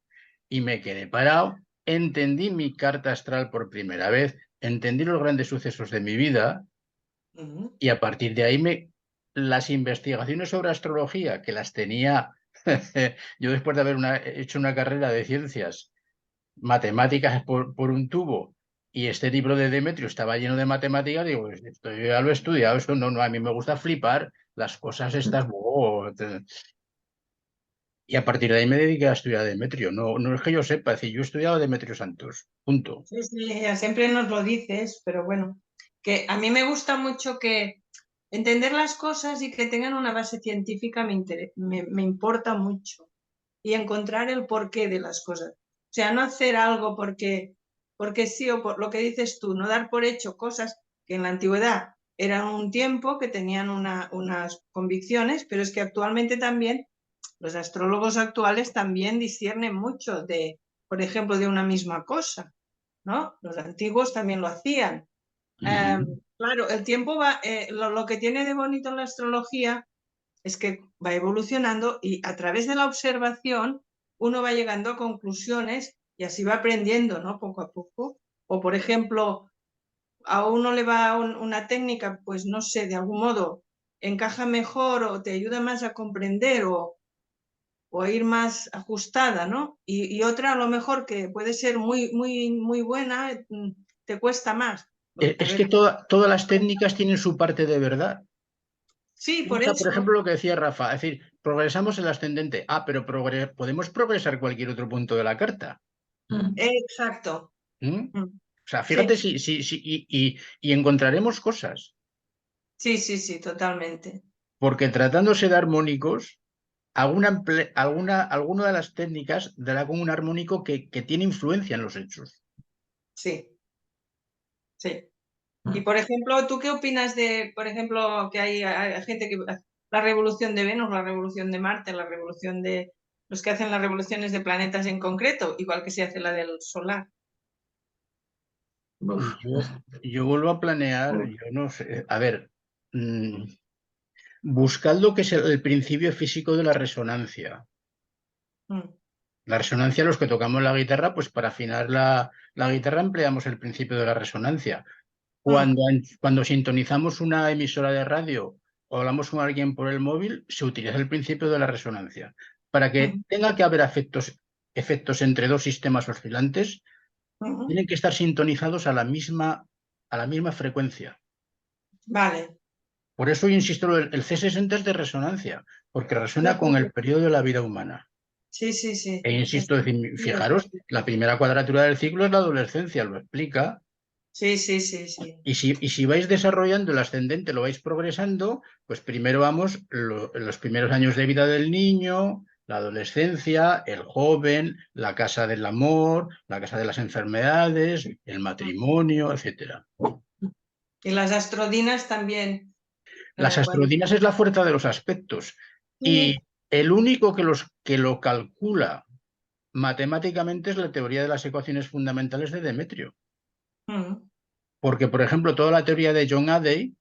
y me quedé parado entendí mi carta astral por primera vez, entendí los grandes sucesos de mi vida y a partir de ahí las investigaciones sobre astrología, que las tenía yo después de haber hecho una carrera de ciencias matemáticas por un tubo y este libro de Demetrio estaba lleno de matemáticas, digo, esto yo ya lo he estudiado, esto no, a mí me gusta flipar las cosas estas. Y a partir de ahí me dediqué a estudiar a Demetrio. No es que yo sepa, es decir, yo he estudiado a Demetrio Santos, punto. Sí, siempre nos lo dices, pero bueno, que a mí me gusta mucho que entender las cosas y que tengan una base científica me importa mucho. Y encontrar el porqué de las cosas. O sea, no hacer algo porque sí o por lo que dices tú, no dar por hecho cosas que en la antigüedad eran un tiempo que tenían unas convicciones, pero es que actualmente también los astrólogos actuales también disciernen mucho de, por ejemplo, de una misma cosa, ¿no? Los antiguos también lo hacían. Claro, el tiempo va, lo que tiene de bonito la astrología es que va evolucionando y a través de la observación uno va llegando a conclusiones y así va aprendiendo, ¿no? Poco a poco. O, por ejemplo, a uno le va una técnica, pues no sé, de algún modo encaja mejor o te ayuda más a comprender o a ir más ajustada, ¿no? Y otra a lo mejor que puede ser muy buena, te cuesta más. Es que todas las técnicas tienen su parte de verdad. Sí, por Por eso. ejemplo, lo que decía Rafa, es decir, progresamos el ascendente. Pero podemos progresar cualquier otro punto de la carta. Exacto. O sea, fíjate y encontraremos cosas. Sí, totalmente. Porque tratándose de armónicos, alguna de las técnicas dará con un armónico que tiene influencia en los hechos. Sí. Y por ejemplo, ¿tú qué opinas de, por ejemplo, que hay gente que la revolución de Venus, la revolución de Marte, la revolución de los que hacen las revoluciones de planetas en concreto, igual que se hace la del solar? Yo vuelvo a planear, yo no sé, a ver, buscad lo que es el principio físico de la resonancia. La resonancia, los que tocamos la guitarra, pues para afinar la guitarra empleamos el principio de la resonancia. Cuando sintonizamos una emisora de radio o hablamos con alguien por el móvil, se utiliza el principio de la resonancia. Para que tenga que haber efectos entre dos sistemas oscilantes, tienen que estar sintonizados a la misma frecuencia. Vale. Por eso yo insisto, el C60 es de resonancia, porque resuena con el periodo de la vida humana. Sí. E insisto, fijaros, la primera cuadratura del ciclo es la adolescencia, lo explica. Sí. Y si vais desarrollando el ascendente, lo vais progresando, pues primero vamos los primeros años de vida del niño, la adolescencia, el joven, la casa del amor, la casa de las enfermedades, el matrimonio, etc. Y las astrodinas también. Las astrodinas es la fuerza de los aspectos. Y el único que lo calcula matemáticamente es la teoría de las ecuaciones fundamentales de Demetrio. Porque, por ejemplo, toda la teoría de John Adey,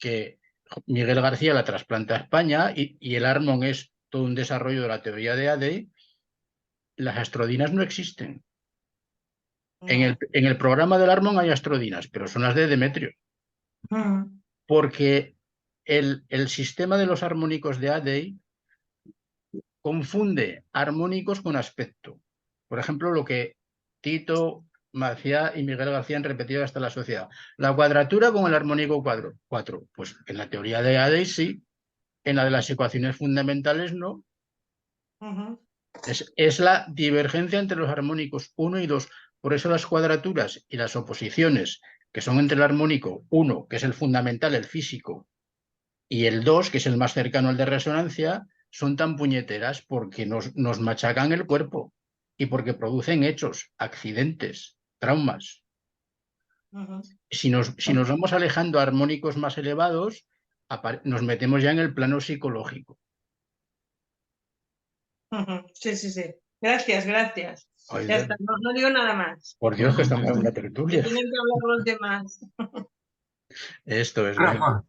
que Miguel García la trasplanta a España y el Armon es todo un desarrollo de la teoría de Adey, las astrodinas no existen. En el programa del Armon hay astrodinas, pero son las de Demetrio. Porque el sistema de los armónicos de Adey confunde armónicos con aspecto. Por ejemplo, lo que Tito Macía y Miguel García han repetido hasta la sociedad. La cuadratura con el armónico 4. Pues en la teoría de Adey sí, en la de las ecuaciones fundamentales no. Es la divergencia entre los armónicos 1 y 2. Por eso las cuadraturas y las oposiciones que son entre el armónico 1, que es el fundamental, el físico, y el 2, que es el más cercano al de resonancia, son tan puñeteras porque nos machacan el cuerpo y porque producen hechos, accidentes, traumas. Si nos vamos alejando a armónicos más elevados, nos metemos ya en el plano psicológico. Sí. Gracias. Ay, Ya está, no digo nada más. Por Dios, que estamos en una tertulia. Que tienen que hablar los demás. Esto es... Rafa,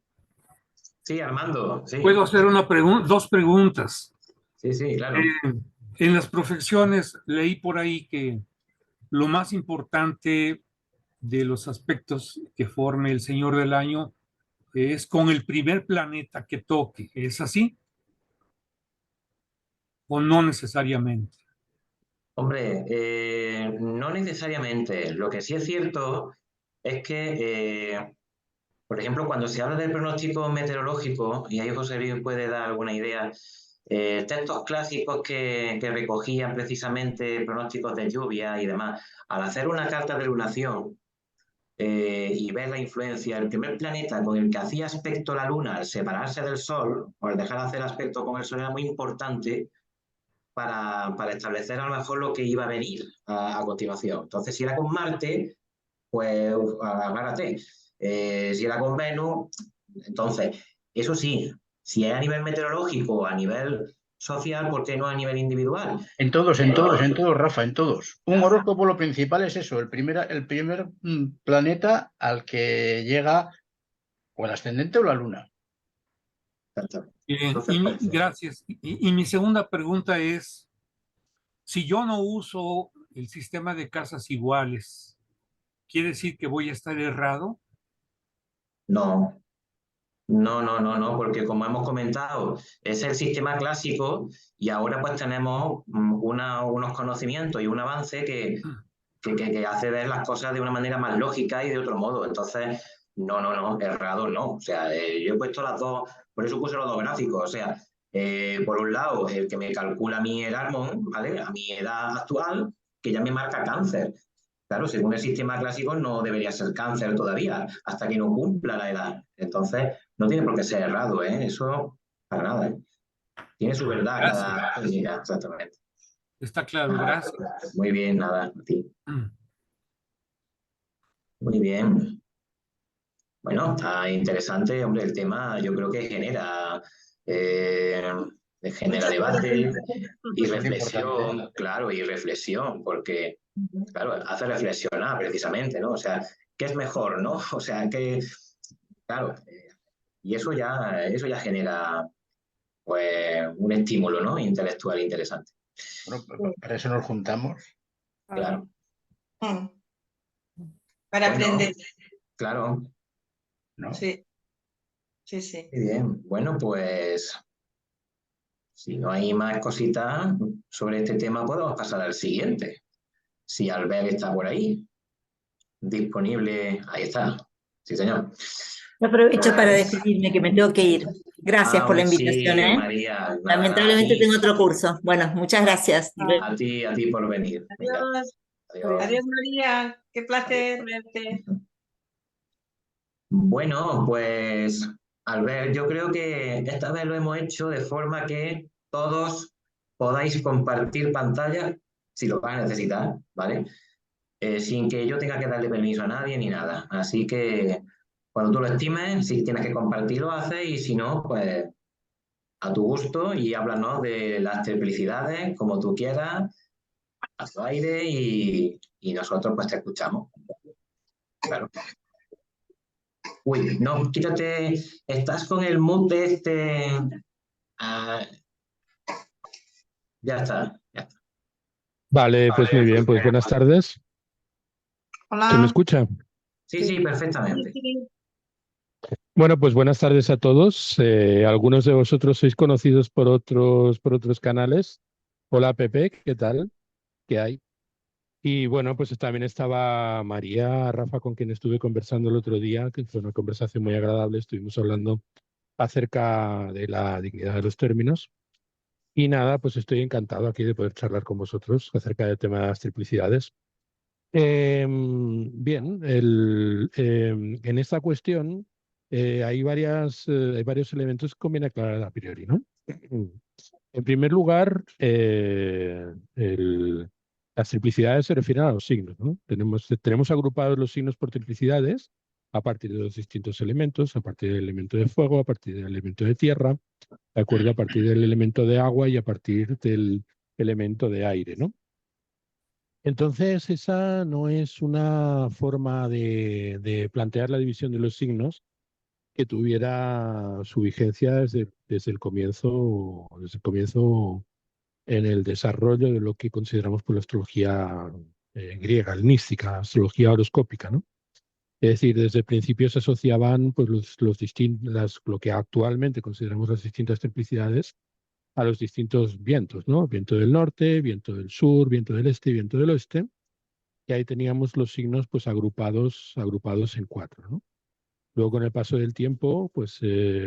Sí, Armando. Sí. puedo hacer dos preguntas. Sí, claro. En las profecciones leí por ahí que lo más importante de los aspectos que forme el Señor del Año es con el primer planeta que toque. ¿Es así? ¿O no necesariamente? Hombre, no necesariamente. Lo que sí es cierto es que, por ejemplo, cuando se habla del pronóstico meteorológico, y ahí José Luis puede dar alguna idea, textos clásicos que recogían precisamente pronósticos de lluvia y demás, al hacer una carta de lunación y ver la influencia, el primer planeta con el que hacía aspecto la Luna al separarse del Sol, o al dejar de hacer aspecto con el Sol, era muy importante para establecer a lo mejor lo que iba a venir a continuación. Entonces, si era con Marte, pues agárrate. Si era con Venus, entonces, eso sí, si es a nivel meteorológico, a nivel social, ¿por qué no a nivel individual? En todos, Rafa, en todos. Un horóscopo lo principal es eso, el primer planeta al que llega o el ascendente o la luna. Gracias. Y mi segunda pregunta es, si yo no uso el sistema de casas iguales, ¿quiere decir que voy a estar errado? No, no, porque como hemos comentado, es el sistema clásico y ahora pues tenemos unos conocimientos y un avance que hace ver las cosas de una manera más lógica y de otro modo. Entonces, no, errado no. O sea, yo he puesto las dos, por eso puse los dos gráficos. O sea, por un lado, el que me calcula mi Erasmus, ¿vale? A mi edad actual, que ya me marca cáncer. Claro, según el sistema clásico no debería ser cáncer todavía, hasta que no cumpla la edad. Entonces, no tiene por qué ser errado, ¿eh? Eso, para nada, ¿eh? Tiene su verdad cada... Exactamente. Está claro, gracias. Muy bien, nada, a ti. Muy bien. Bueno, está interesante, hombre, el tema yo creo que genera debate y reflexión, claro, y reflexión, porque, claro, hace reflexionar precisamente, ¿no? O sea, ¿qué es mejor, no? O sea, que, claro, y eso ya genera, pues, un estímulo, ¿no? Intelectual interesante. Bueno, para eso nos juntamos. Claro. Para aprender. Claro. ¿No? Sí. Muy bien. Bueno, pues si no hay más cositas sobre este tema, podemos pasar al siguiente. Si Albert está por ahí, disponible, ahí está. Sí, señor. Aprovecho para despedirme, que me tengo que ir. Gracias por la invitación, Sí, ¿eh? María. Lamentablemente tengo otro curso. Bueno, muchas gracias. A ti por venir. Adiós. Adiós. Adiós, María. Qué placer verte. Bueno, pues, Albert, yo creo que esta vez lo hemos hecho de forma que todos podáis compartir pantalla, si lo vais a necesitar, ¿vale? Sin que yo tenga que darle permiso a nadie ni nada. Así que cuando tú lo estimes, si tienes que compartir, lo haces y si no, pues a tu gusto y háblanos de las triplicidades como tú quieras, a tu aire y nosotros pues te escuchamos. Claro. Uy, no, quítate, estás con el mute de este... ya está. Vale, pues muy bien, pues buenas tardes. Hola. ¿Se me escucha? Sí, perfectamente. Bueno, pues buenas tardes a todos. Algunos de vosotros sois conocidos por otros canales. Hola Pepe, ¿qué tal? ¿Qué hay? Y bueno, pues también estaba María, Rafa, con quien estuve conversando el otro día, que fue una conversación muy agradable. Estuvimos hablando acerca de la dignidad de los términos. Y nada, pues estoy encantado aquí de poder charlar con vosotros acerca del tema de las triplicidades. Bien, en esta cuestión hay varios elementos que conviene aclarar a priori, ¿no? En primer lugar, las triplicidades se refieren a los signos, ¿no? Tenemos agrupados los signos por triplicidades a partir de los distintos elementos, a partir del elemento de fuego, a partir del elemento de tierra, de acuerdo, a partir del elemento de agua y a partir del elemento de aire, ¿no? Entonces, esa no es una forma de plantear la división de los signos que tuviera su vigencia desde el comienzo en el desarrollo de lo que consideramos por la astrología griega, helenística, astrología horoscópica, ¿no? Es decir, desde el principio se asociaban pues, lo que actualmente consideramos las distintas triplicidades a los distintos vientos, ¿no? Viento del norte, viento del sur, viento del este y viento del oeste. Y ahí teníamos los signos pues, agrupados en 4, ¿no? Luego, con el paso del tiempo, pues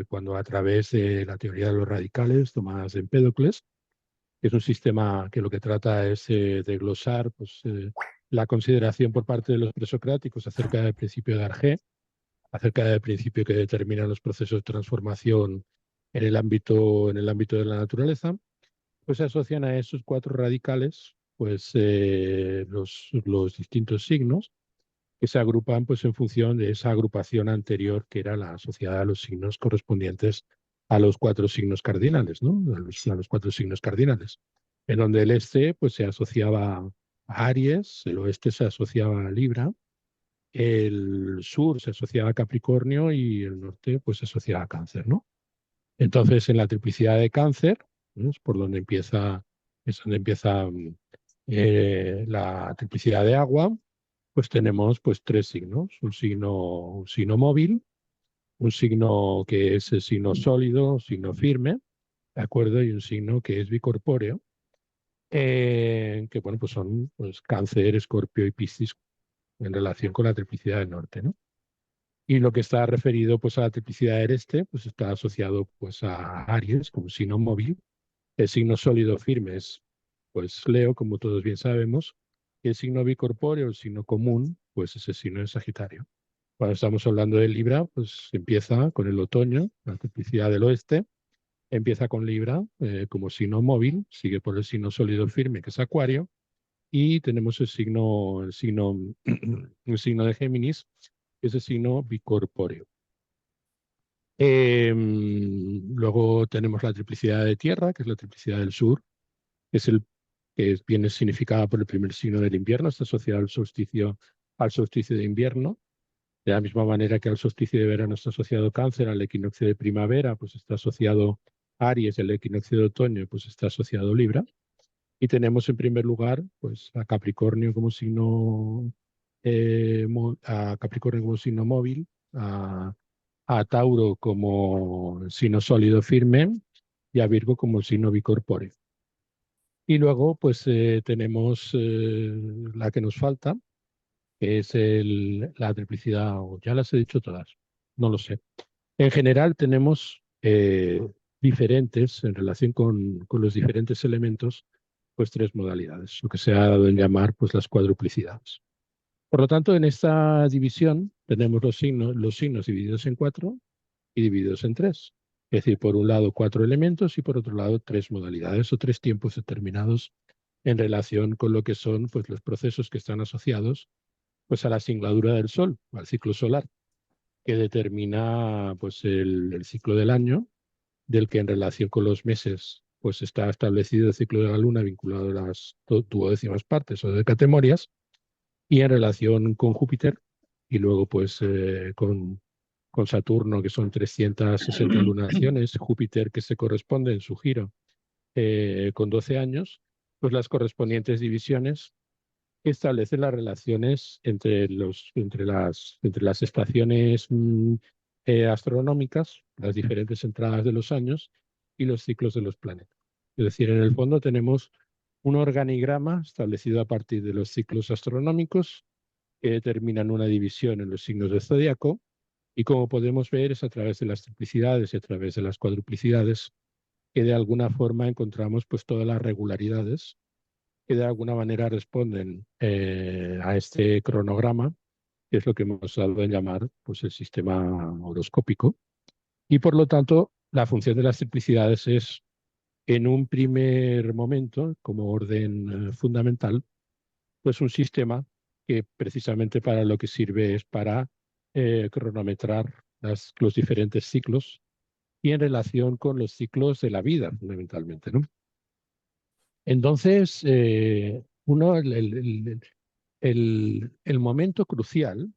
cuando a través de la teoría de los radicales, tomadas de Empédocles, que es un sistema que lo que trata es de glosar pues, la consideración por parte de los presocráticos acerca del principio de Argé, acerca del principio que determina los procesos de transformación en el ámbito de la naturaleza, pues se asocian a esos 4 radicales pues, los distintos signos que se agrupan pues, en función de esa agrupación anterior que era la asociada a los signos correspondientes a los 4 signos cardinales, ¿no? A los 4 signos cardinales, en donde el este pues, se asociaba a Aries, el oeste se asociaba a Libra, el sur se asociaba a Capricornio y el norte pues, se asociaba a Cáncer, ¿no? Entonces, en la triplicidad de Cáncer, ¿no? Es donde empieza la triplicidad de agua, pues tenemos pues 3 signos, un signo móvil, un signo que es el signo sólido, un signo firme, ¿de acuerdo? Y un signo que es bicorpóreo, que bueno, pues son pues, Cáncer, Escorpio y Piscis en relación con la triplicidad del norte, ¿no? Y lo que está referido pues, a la triplicidad del este, pues está asociado pues, a Aries como signo móvil. El signo sólido firme es pues, Leo, como todos bien sabemos. Y el signo bicorpóreo, el signo común, pues es el signo de Sagitario. Cuando estamos hablando de Libra, pues empieza con el otoño, la triplicidad del oeste. Empieza con Libra como signo móvil, sigue por el signo sólido firme, que es Acuario. Y tenemos el signo de Géminis, que es el signo bicorpóreo. Luego tenemos la triplicidad de tierra, que es la triplicidad del sur, que viene significada por el primer signo del invierno, está asociado al solsticio de invierno. De la misma manera que al solsticio de verano está asociado Cáncer, al equinoccio de primavera, pues está asociado Aries, el equinoccio de otoño, pues está asociado Libra. Y tenemos en primer lugar pues, a Capricornio como signo móvil, a Tauro como signo sólido firme y a Virgo como signo bicorpóreo. Y luego pues tenemos la que nos falta, que es la triplicidad, o ya las he dicho todas, no lo sé. En general tenemos diferentes, en relación con los diferentes elementos, pues 3 modalidades, lo que se ha dado en llamar pues las cuadruplicidades. Por lo tanto, en esta división tenemos los signos divididos en 4 y divididos en 3. Es decir, por un lado 4 elementos y por otro lado 3 modalidades o 3 tiempos determinados en relación con lo que son pues, los procesos que están asociados pues, a la singladura del Sol, al ciclo solar, que determina pues, el ciclo del año, del que en relación con los meses pues, está establecido el ciclo de la Luna vinculado a las duodécimas partes o decatemorias, y en relación con Júpiter, y luego pues con Saturno, que son 360 lunaciones, Júpiter que se corresponde en su giro con 12 años, pues las correspondientes divisiones que establecen las relaciones entre las estaciones astronómicas, las diferentes entradas de los años y los ciclos de los planetas. Es decir, en el fondo tenemos un organigrama establecido a partir de los ciclos astronómicos que determinan una división en los signos del zodiaco, y como podemos ver es a través de las triplicidades y a través de las cuadruplicidades que de alguna forma encontramos pues todas las regularidades que de alguna manera responden a este cronograma, que es lo que hemos dado en llamar pues, el sistema horoscópico. Y por lo tanto, la función de las triplicidades es, en un primer momento, como orden fundamental, pues un sistema que precisamente para lo que sirve es para cronometrar los diferentes ciclos y en relación con los ciclos de la vida, fundamentalmente, ¿no? Entonces, el momento crucial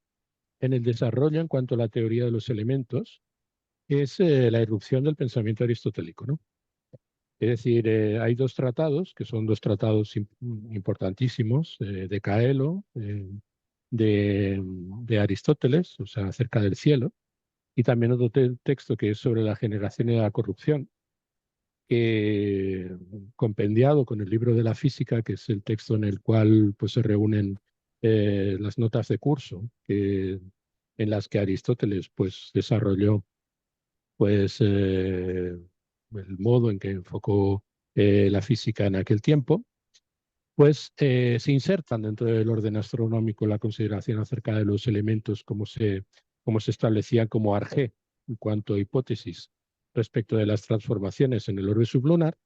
en el desarrollo en cuanto a la teoría de los elementos es la irrupción del pensamiento aristotélico, ¿no? Es decir, hay dos tratados, que son dos tratados importantísimos, de Caelo, de Aristóteles, o sea, acerca del cielo, y también otro texto que es sobre la generación y la corrupción, que compendiado con el libro de la física, que es el texto en el cual pues, se reúnen las notas de curso, en las que Aristóteles pues, desarrolló pues, el modo en que enfocó la física en aquel tiempo, pues se insertan dentro del orden astronómico la consideración acerca de los elementos como se establecían como arjé en cuanto a hipótesis respecto de las transformaciones en el orbe sublunar,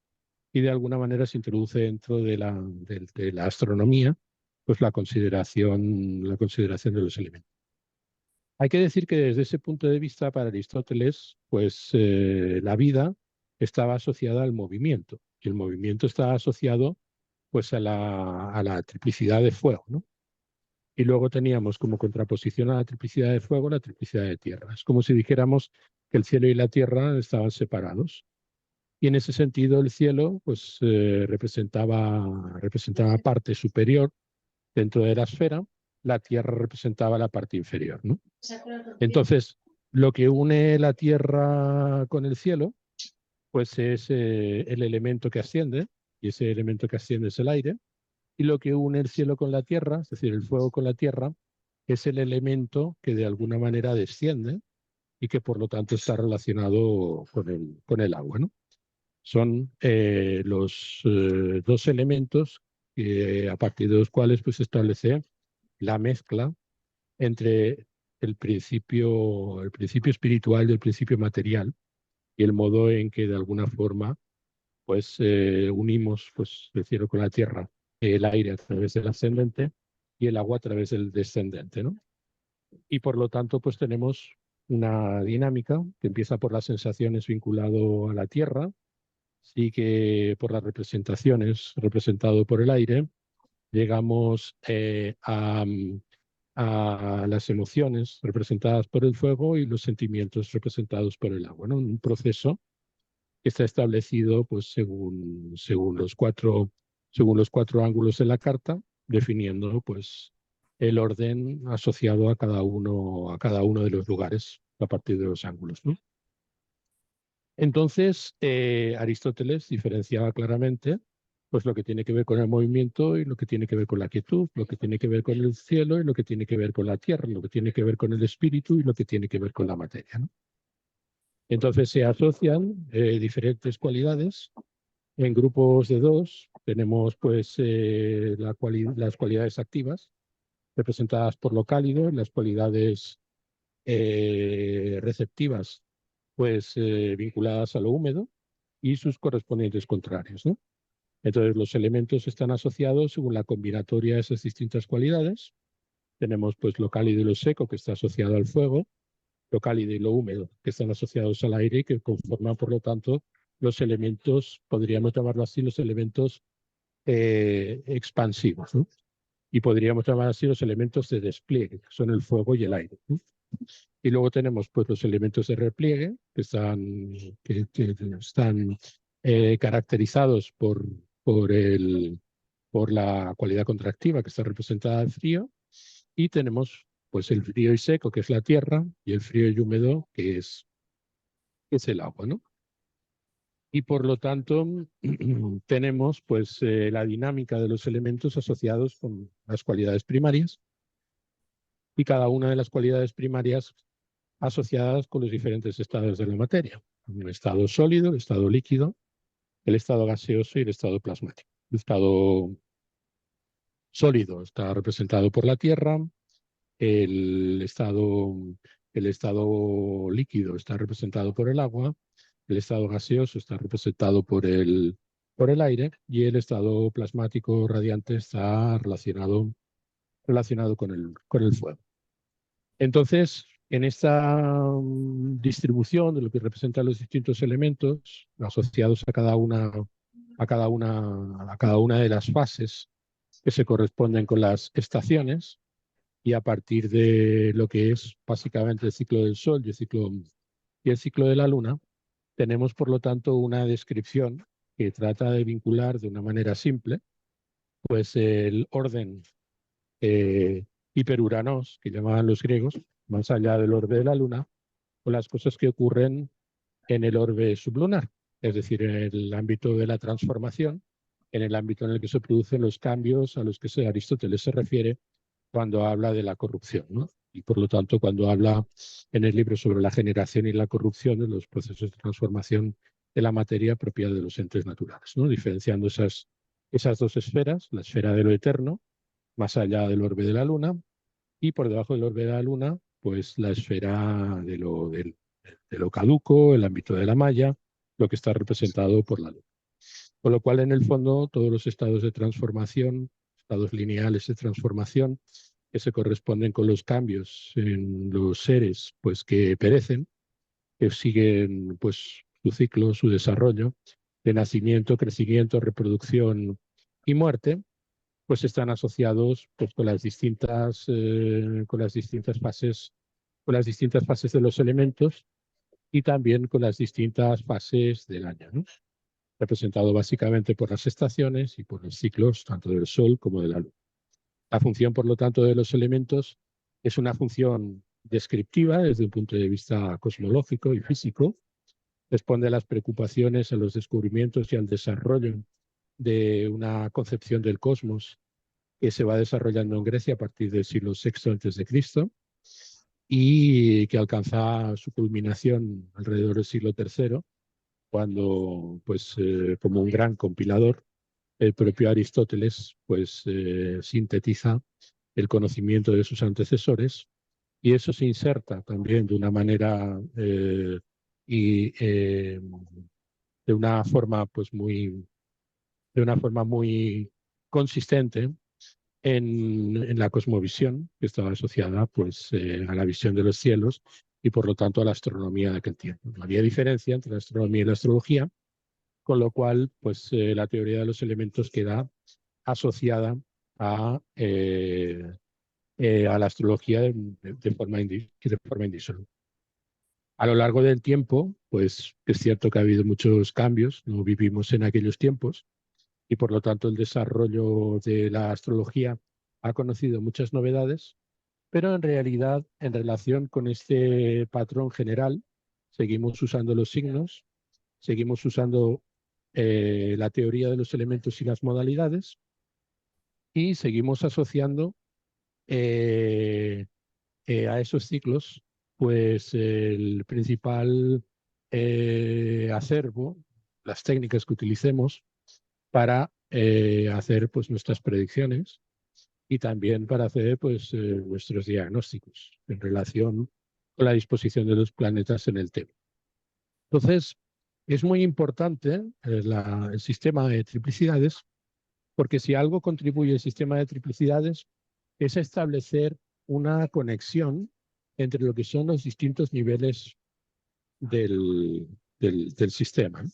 y de alguna manera se introduce dentro de la astronomía pues la consideración de los elementos. Hay que decir que desde ese punto de vista para Aristóteles pues la vida estaba asociada al movimiento, y el movimiento estaba asociado pues a la triplicidad de fuego, ¿no? Y luego teníamos como contraposición a la triplicidad de fuego la triplicidad de tierra. Es como si dijéramos que el cielo y la tierra estaban separados. Y en ese sentido el cielo pues representaba parte superior dentro de la esfera, la tierra representaba la parte inferior, ¿no? Entonces, lo que une la tierra con el cielo pues es el elemento que asciende, y ese elemento que asciende es el aire, y lo que une el cielo con la tierra, es decir, el fuego con la tierra, es el elemento que de alguna manera desciende y que por lo tanto está relacionado con el agua, ¿no? Son los dos elementos a partir de los cuales pues, se establece la mezcla entre el principio espiritual y el principio material, y el modo en que de alguna forma pues unimos pues, el cielo con la tierra, el aire a través del ascendente y el agua a través del descendente, ¿no? Y por lo tanto pues tenemos una dinámica que empieza por las sensaciones vinculado a la tierra, sigue por las representaciones representado por el aire, llegamos a las emociones representadas por el fuego y los sentimientos representados por el agua, ¿no? Un proceso que está establecido pues, según los cuatro ángulos de la carta, definiendo pues, el orden asociado a cada uno de los lugares a partir de los ángulos, ¿no? Entonces, Aristóteles diferenciaba claramente pues, lo que tiene que ver con el movimiento y lo que tiene que ver con la quietud, lo que tiene que ver con el cielo y lo que tiene que ver con la tierra, lo que tiene que ver con el espíritu y lo que tiene que ver con la materia, ¿no? Entonces se asocian diferentes cualidades en grupos de dos. Tenemos pues las cualidades activas representadas por lo cálido, las cualidades receptivas pues vinculadas a lo húmedo y sus correspondientes contrarios, ¿no? Entonces los elementos están asociados según la combinatoria de esas distintas cualidades. Tenemos pues lo cálido y lo seco, que está asociado al fuego, lo cálido y lo húmedo, que están asociados al aire y que conforman, por lo tanto, los elementos, podríamos llamarlo así, los elementos expansivos, ¿no? Y podríamos llamar así los elementos de despliegue, que son el fuego y el aire, ¿no? Y luego tenemos pues, los elementos de repliegue, que están caracterizados por la cualidad contractiva, que está representada en frío, y tenemos pues el frío y seco, que es la tierra, y el frío y húmedo, que es el agua, ¿no? Y por lo tanto tenemos pues la dinámica de los elementos asociados con las cualidades primarias, y cada una de las cualidades primarias asociadas con los diferentes estados de la materia: el estado sólido, el estado líquido, el estado gaseoso y el estado plasmático. El estado sólido está representado por la tierra, el estado líquido está representado por el agua, el estado gaseoso está representado por el aire, y el estado plasmático radiante está relacionado con el fuego. Entonces, en esta distribución de lo que representan los distintos elementos asociados a cada una de las fases que se corresponden con las estaciones, y a partir de lo que es básicamente el ciclo del Sol y el ciclo de la Luna, tenemos por lo tanto una descripción que trata de vincular de una manera simple pues el orden hiperuranos, que llamaban los griegos, más allá del orbe de la Luna, con las cosas que ocurren en el orbe sublunar, es decir, en el ámbito de la transformación, en el ámbito en el que se producen los cambios a los que Aristóteles se refiere cuando habla de la corrupción, ¿no? Y por lo tanto, cuando habla en el libro sobre la generación y la corrupción de los procesos de transformación de la materia propia de los entes naturales, ¿no? Diferenciando esas dos esferas, la esfera de lo eterno, más allá del orbe de la Luna, y por debajo del orbe de la Luna, pues la esfera de lo caduco, el ámbito de la malla, lo que está representado por la Luna. Con lo cual, en el fondo, todos los estados de transformación, estados lineales de transformación, que se corresponden con los cambios en los seres pues, que perecen, que siguen pues, su ciclo, su desarrollo, de nacimiento, crecimiento, reproducción y muerte, pues están asociados pues, con las distintas fases de los elementos y también con las distintas fases del año, ¿no? Representado básicamente por las estaciones y por los ciclos tanto del Sol como de la Luna. La función, por lo tanto, de los elementos es una función descriptiva desde un punto de vista cosmológico y físico, responde a las preocupaciones, a los descubrimientos y al desarrollo de una concepción del cosmos que se va desarrollando en Grecia a partir del siglo VI a.C. y que alcanza su culminación alrededor del siglo III, cuando, pues, como un gran compilador, el propio Aristóteles pues, sintetiza el conocimiento de sus antecesores y eso se inserta también de una manera de una forma pues muy consistente en la cosmovisión, que estaba asociada pues, a la visión de los cielos y por lo tanto a la astronomía de aquel tiempo. No había diferencia entre la astronomía y la astrología, con lo cual pues, la teoría de los elementos queda asociada a la astrología de forma indisoluble. A lo largo del tiempo, pues es cierto que ha habido muchos cambios, no vivimos en aquellos tiempos, y por lo tanto el desarrollo de la astrología ha conocido muchas novedades, pero en realidad, en relación con este patrón general, seguimos usando los signos, seguimos usando la teoría de los elementos y las modalidades, y seguimos asociando a esos ciclos pues el principal acervo, las técnicas que utilicemos para hacer pues nuestras predicciones y también para hacer pues nuestros diagnósticos en relación con la disposición de los planetas en el tema. Entonces, es muy importante el sistema de triplicidades, porque si algo contribuye al sistema de triplicidades es establecer una conexión entre lo que son los distintos niveles del sistema, ¿no?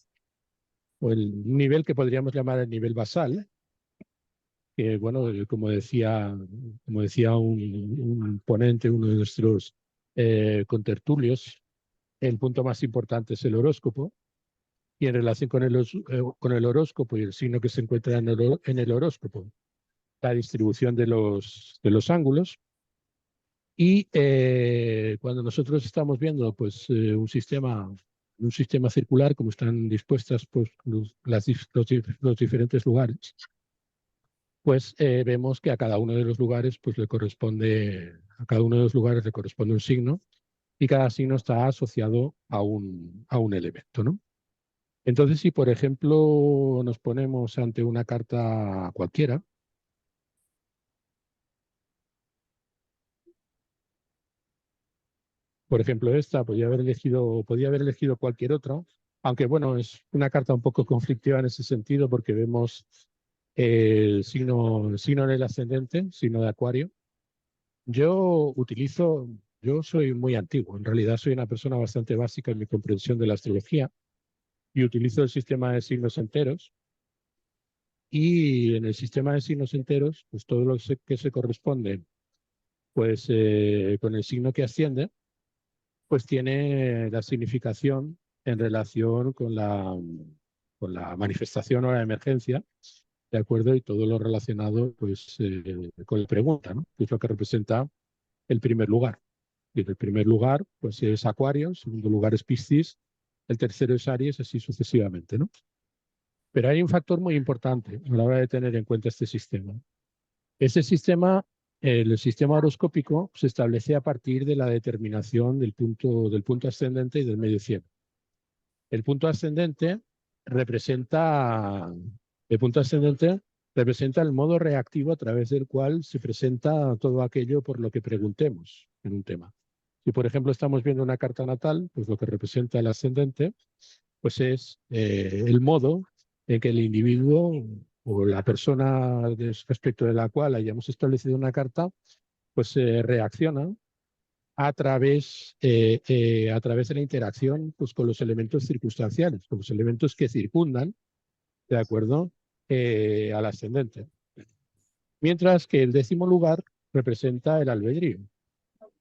O el nivel que podríamos llamar el nivel basal, que bueno, como decía un ponente, uno de nuestros contertulios, el punto más importante es el horóscopo, y en relación con el horóscopo y el signo que se encuentra en el horóscopo, la distribución de los ángulos. Y cuando nosotros estamos viendo pues, un sistema circular, como están dispuestas pues, los diferentes lugares, pues vemos que a cada uno de los lugares pues, le corresponde un signo, y cada signo está asociado a un elemento, ¿no? Entonces, si por ejemplo nos ponemos ante una carta cualquiera, por ejemplo esta, podía haber elegido cualquier otra, aunque bueno, es una carta un poco conflictiva en ese sentido, porque vemos el signo en el ascendente, signo de Acuario. Yo soy muy antiguo, en realidad soy una persona bastante básica en mi comprensión de la astrología, y utilizo el sistema de signos enteros. Y en el sistema de signos enteros, pues todo lo que se corresponde pues, con el signo que asciende, pues tiene la significación en relación con con la manifestación o la emergencia, ¿de acuerdo? Y todo lo relacionado pues, con la pregunta, ¿no? Que es lo que representa el primer lugar. Y en el primer lugar pues, es Acuario, el segundo lugar es Piscis, el tercero es Aries, así sucesivamente, ¿no? Pero hay un factor muy importante a la hora de tener en cuenta este sistema. Este sistema, el sistema horoscópico, se establece a partir de la determinación del punto ascendente y del medio cielo. El punto ascendente representa el modo reactivo a través del cual se presenta todo aquello por lo que preguntemos en un tema. Si, por ejemplo, estamos viendo una carta natal, pues lo que representa el ascendente pues es el modo en que el individuo o la persona respecto de la cual hayamos establecido una carta, pues reacciona a través de la interacción pues, con los elementos circunstanciales, con los elementos que circundan, ¿de acuerdo?, al ascendente. Mientras que el 10º lugar representa el albedrío.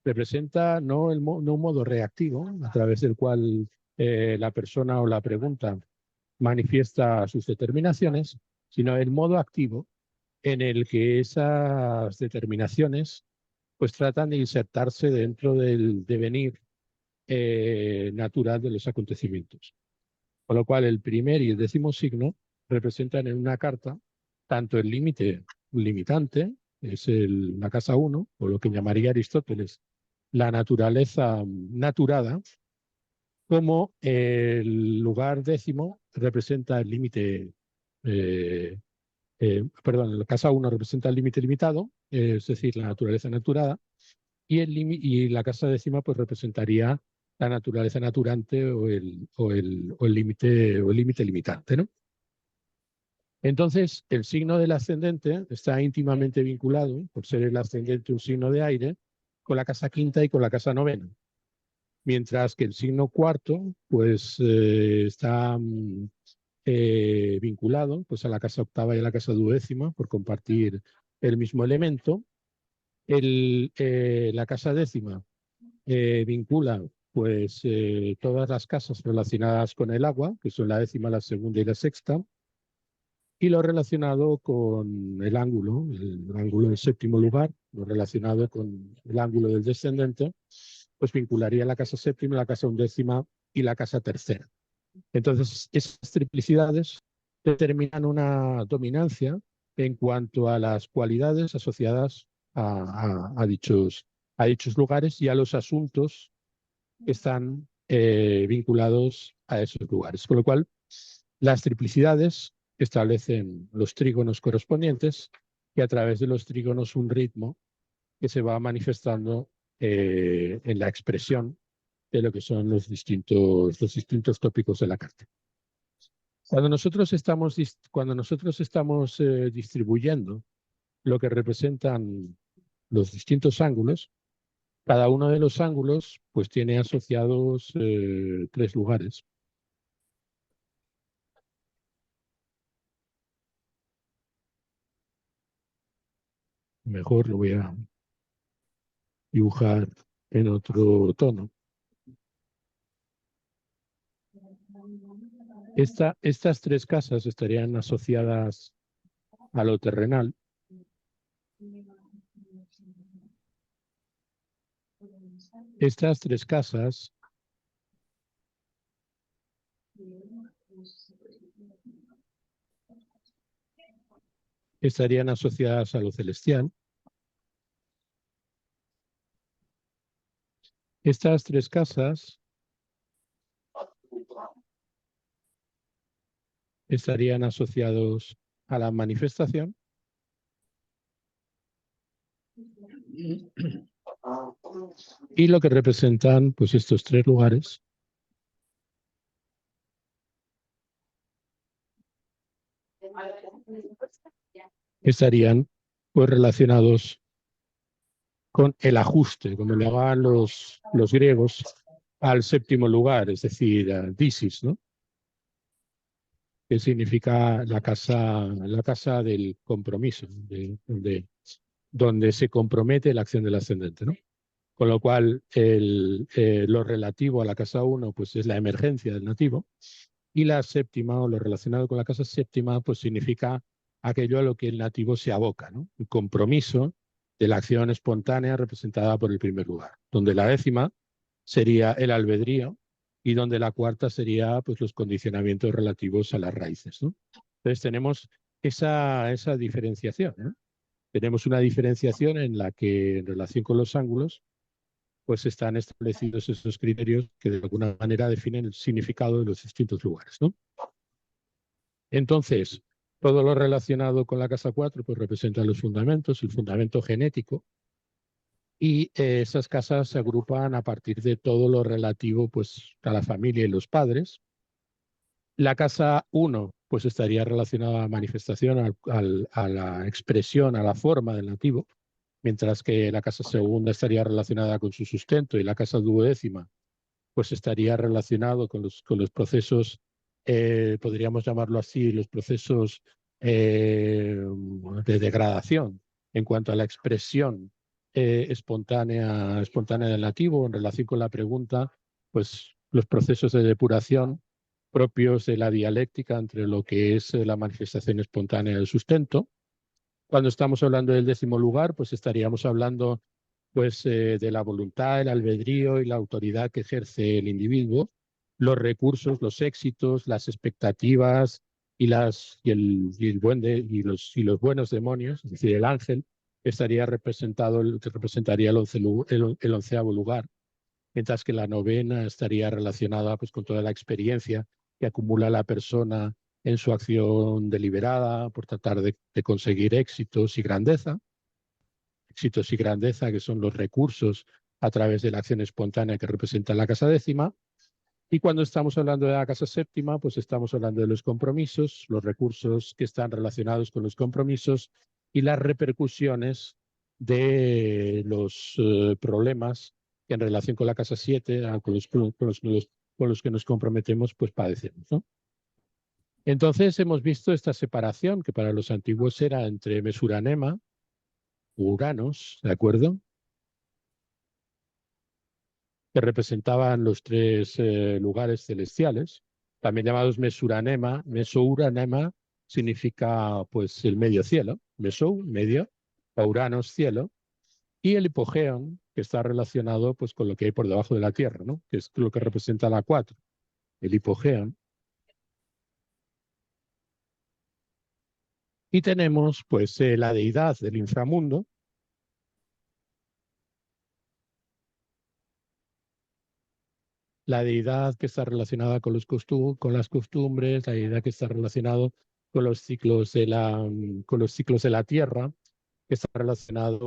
Representa no un modo reactivo a través del cual la persona o la pregunta manifiesta sus determinaciones, sino el modo activo en el que esas determinaciones pues tratan de insertarse dentro del devenir natural de los acontecimientos. Con lo cual el primer y el 10º signo representan en una carta tanto el límite limitante, es la casa 1, o lo que llamaría Aristóteles la naturaleza naturada, como el lugar 10º representa el límite, la casa 1 representa el límite limitado, es decir, la naturaleza naturada, y la casa 10ª pues representaría la naturaleza naturante o el límite limitante, ¿no? Entonces, el signo del ascendente está íntimamente vinculado, por ser el ascendente un signo de aire, con la casa 5ª y con la casa 9ª. Mientras que el signo 4º pues, está vinculado pues, a la casa 8ª y a la casa 12ª por compartir el mismo elemento. La casa 10ª vincula pues, todas las casas relacionadas con el agua, que son la 10ª, la 2ª y la 6ª, y lo relacionado con el ángulo en 7º lugar, lo relacionado con el ángulo del descendente, pues vincularía la casa 7ª, la casa 11ª y la casa 3ª. Entonces, esas triplicidades determinan una dominancia en cuanto a las cualidades asociadas a dichos lugares y a los asuntos que están vinculados a esos lugares. Con lo cual, las triplicidades establecen los trígonos correspondientes y a través de los trígonos un ritmo que se va manifestando en la expresión de lo que son los distintos tópicos de la carta. Cuando nosotros estamos distribuyendo lo que representan los distintos ángulos, cada uno de los ángulos pues tiene asociados 3 lugares. Mejor lo voy a dibujar en otro tono. Estas 3 casas estarían asociadas a lo terrenal. Estas 3 casas estarían asociadas a lo celestial. Estas 3 casas estarían asociados a la manifestación. Y lo que representan pues estos 3 lugares estarían pues relacionados con el ajuste, como le llamaban los griegos, al 7º lugar, es decir, a Disis, ¿no? Que significa la casa del compromiso, donde se compromete la acción del ascendente, ¿no? Con lo cual, lo relativo a la casa 1 pues es la emergencia del nativo, Y la séptima, o lo relacionado con la casa séptima, pues significa aquello a lo que el nativo se aboca, ¿no? El compromiso de la acción espontánea representada por el primer lugar, donde la décima sería el albedrío y donde la cuarta sería pues, los condicionamientos relativos a las raíces, ¿no? Entonces tenemos esa diferenciación, ¿no? Tenemos una diferenciación en la que en relación con los ángulos pues están establecidos esos criterios que de alguna manera definen el significado de los distintos lugares, ¿no? Entonces, todo lo relacionado con la casa 4 pues representa los fundamentos, el fundamento genético, y esas casas se agrupan a partir de todo lo relativo pues, a la familia y los padres. La casa 1 pues estaría relacionada a la manifestación, a la expresión, a la forma del nativo, mientras que la casa segunda estaría relacionada con su sustento y la casa duodécima pues estaría relacionado con los procesos, podríamos llamarlo así, los procesos de degradación en cuanto a la expresión espontánea del nativo en relación con la pregunta, pues los procesos de depuración propios de la dialéctica entre lo que es la manifestación espontánea del sustento. Cuando estamos hablando del 10º lugar, pues estaríamos hablando pues, de la voluntad, el albedrío y la autoridad que ejerce el individuo, los recursos, los éxitos, las expectativas y los buenos demonios, es decir, el ángel, representaría el 11º lugar, mientras que la 9ª estaría relacionada pues, con toda la experiencia que acumula la persona en su acción deliberada por tratar de conseguir éxitos y grandeza, que son los recursos a través de la acción espontánea que representa la casa décima. Y cuando estamos hablando de la casa séptima, pues estamos hablando de los compromisos, los recursos que están relacionados con los compromisos y las repercusiones de los problemas que en relación con la casa 7, con los que nos comprometemos, pues padecemos, ¿no? Entonces hemos visto esta separación que para los antiguos era entre Mesuranema, Uranos, ¿de acuerdo?, que representaban los 3 lugares celestiales, también llamados Mesuranema. Mesouranema significa pues el medio cielo, Mesou, medio, Uranos, cielo, y el hipogéon, que está relacionado pues con lo que hay por debajo de la tierra, ¿no? Que es lo que representa la 4, el hipogéon. Y tenemos pues la deidad del inframundo, la deidad que está relacionada con las costumbres, la deidad que está relacionada con los ciclos de la tierra, que está relacionado,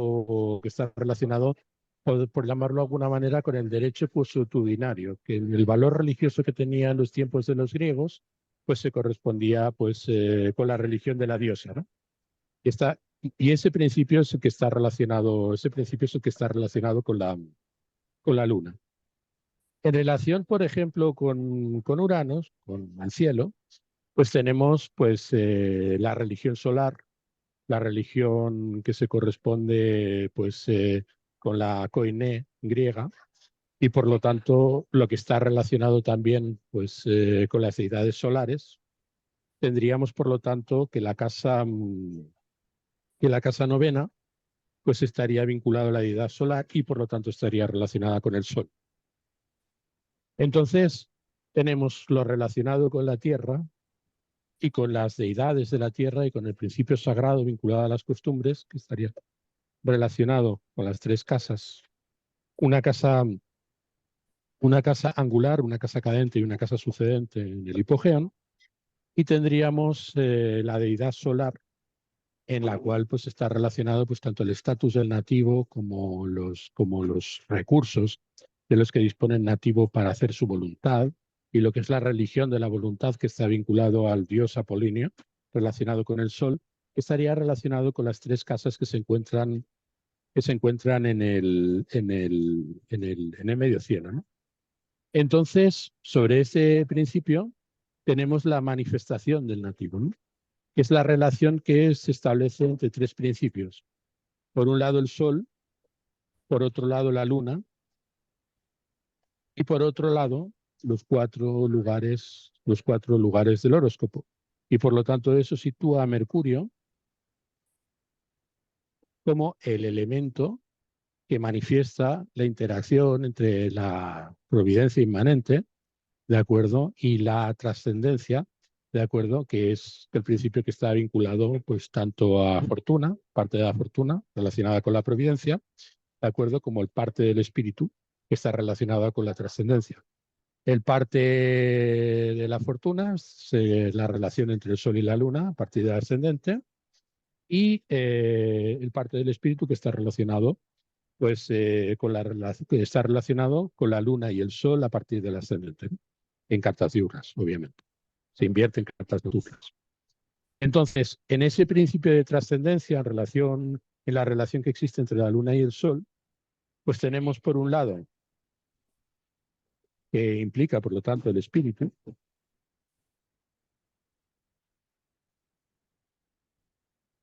por llamarlo de alguna manera, con el derecho consuetudinario, que el valor religioso que tenía en los tiempos de los griegos, pues se correspondía pues, con la religión de la diosa, ¿no? Y ese principio es el que está relacionado, con la luna. En relación, por ejemplo, con Uranos, con el cielo, pues tenemos pues, la religión solar, la religión que se corresponde pues, con la koiné griega, y por lo tanto lo que está relacionado también pues, con las deidades solares. Tendríamos, por lo tanto, que la casa 9ª pues, estaría vinculada a la deidad solar y por lo tanto estaría relacionada con el sol. Entonces, tenemos lo relacionado con la tierra y con las deidades de la tierra y con el principio sagrado vinculado a las costumbres, que estaría relacionado con las 3 casas. Una casa angular, una casa cadente y una casa sucedente en el hipogéon. Y tendríamos la deidad solar, en la cual pues, está relacionado pues, tanto el estatus del nativo como los recursos de los que dispone el nativo para hacer su voluntad, y lo que es la religión de la voluntad, que está vinculado al dios Apolinio, relacionado con el sol, que estaría relacionado con las 3 casas que se encuentran en el medio cielo, ¿no? Entonces, sobre ese principio, tenemos la manifestación del nativo, ¿no? Que es la relación que se establece entre 3 principios. Por un lado el sol, por otro lado la luna, y por otro lado los 4 lugares los 4 lugares del horóscopo. Y por lo tanto eso sitúa a Mercurio como el elemento que manifiesta la interacción entre la providencia inmanente, ¿de acuerdo?, y la trascendencia, ¿de acuerdo?, que es el principio que está vinculado pues tanto a fortuna, parte de la fortuna relacionada con la providencia, ¿de acuerdo?, como el parte del espíritu que está relacionada con la trascendencia. El parte de la fortuna es la relación entre el Sol y la Luna a partir del ascendente, y el parte del espíritu que está relacionado pues que está relacionado con la Luna y el Sol a partir del ascendente, ¿no?, en cartas diurnas, obviamente. Se invierte en cartas nocturnas. Entonces, en ese principio de trascendencia, en la relación que existe entre la Luna y el Sol, pues tenemos por un lado, que implica por lo tanto el espíritu,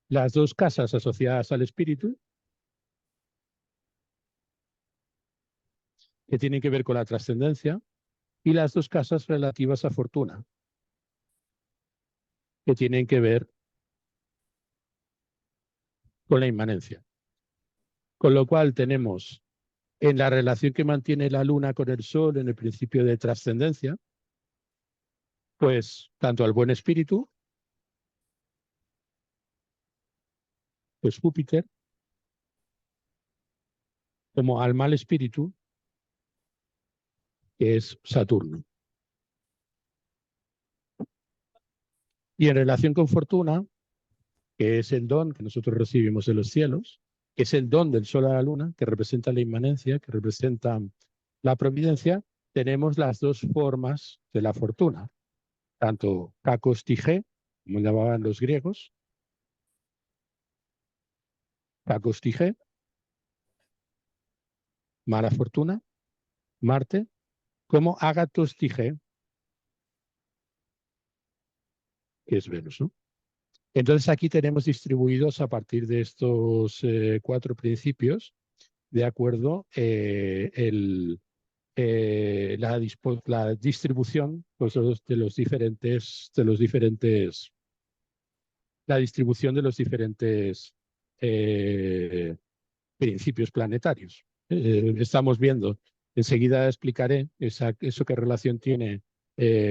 las 2 casas asociadas al espíritu, que tienen que ver con la trascendencia, y las 2 casas relativas a fortuna, que tienen que ver con la inmanencia. Con lo cual tenemos en la relación que mantiene la Luna con el Sol en el principio de trascendencia, pues tanto al buen espíritu, pues Júpiter, como al mal espíritu, que es Saturno. Y en relación con fortuna, que es el don que nosotros recibimos de los cielos, que es el don del Sol a la Luna, que representa la inmanencia, que representa la providencia, tenemos las 2 formas de la fortuna, tanto kakos tige, como llamaban los griegos, kakos tige, mala fortuna, Marte, como ágatos tige, que es Venus, ¿no? Entonces aquí tenemos distribuidos a partir de estos 4 principios, de acuerdo, la distribución pues, la distribución de los diferentes principios planetarios. Estamos viendo, enseguida explicaré eso qué relación tiene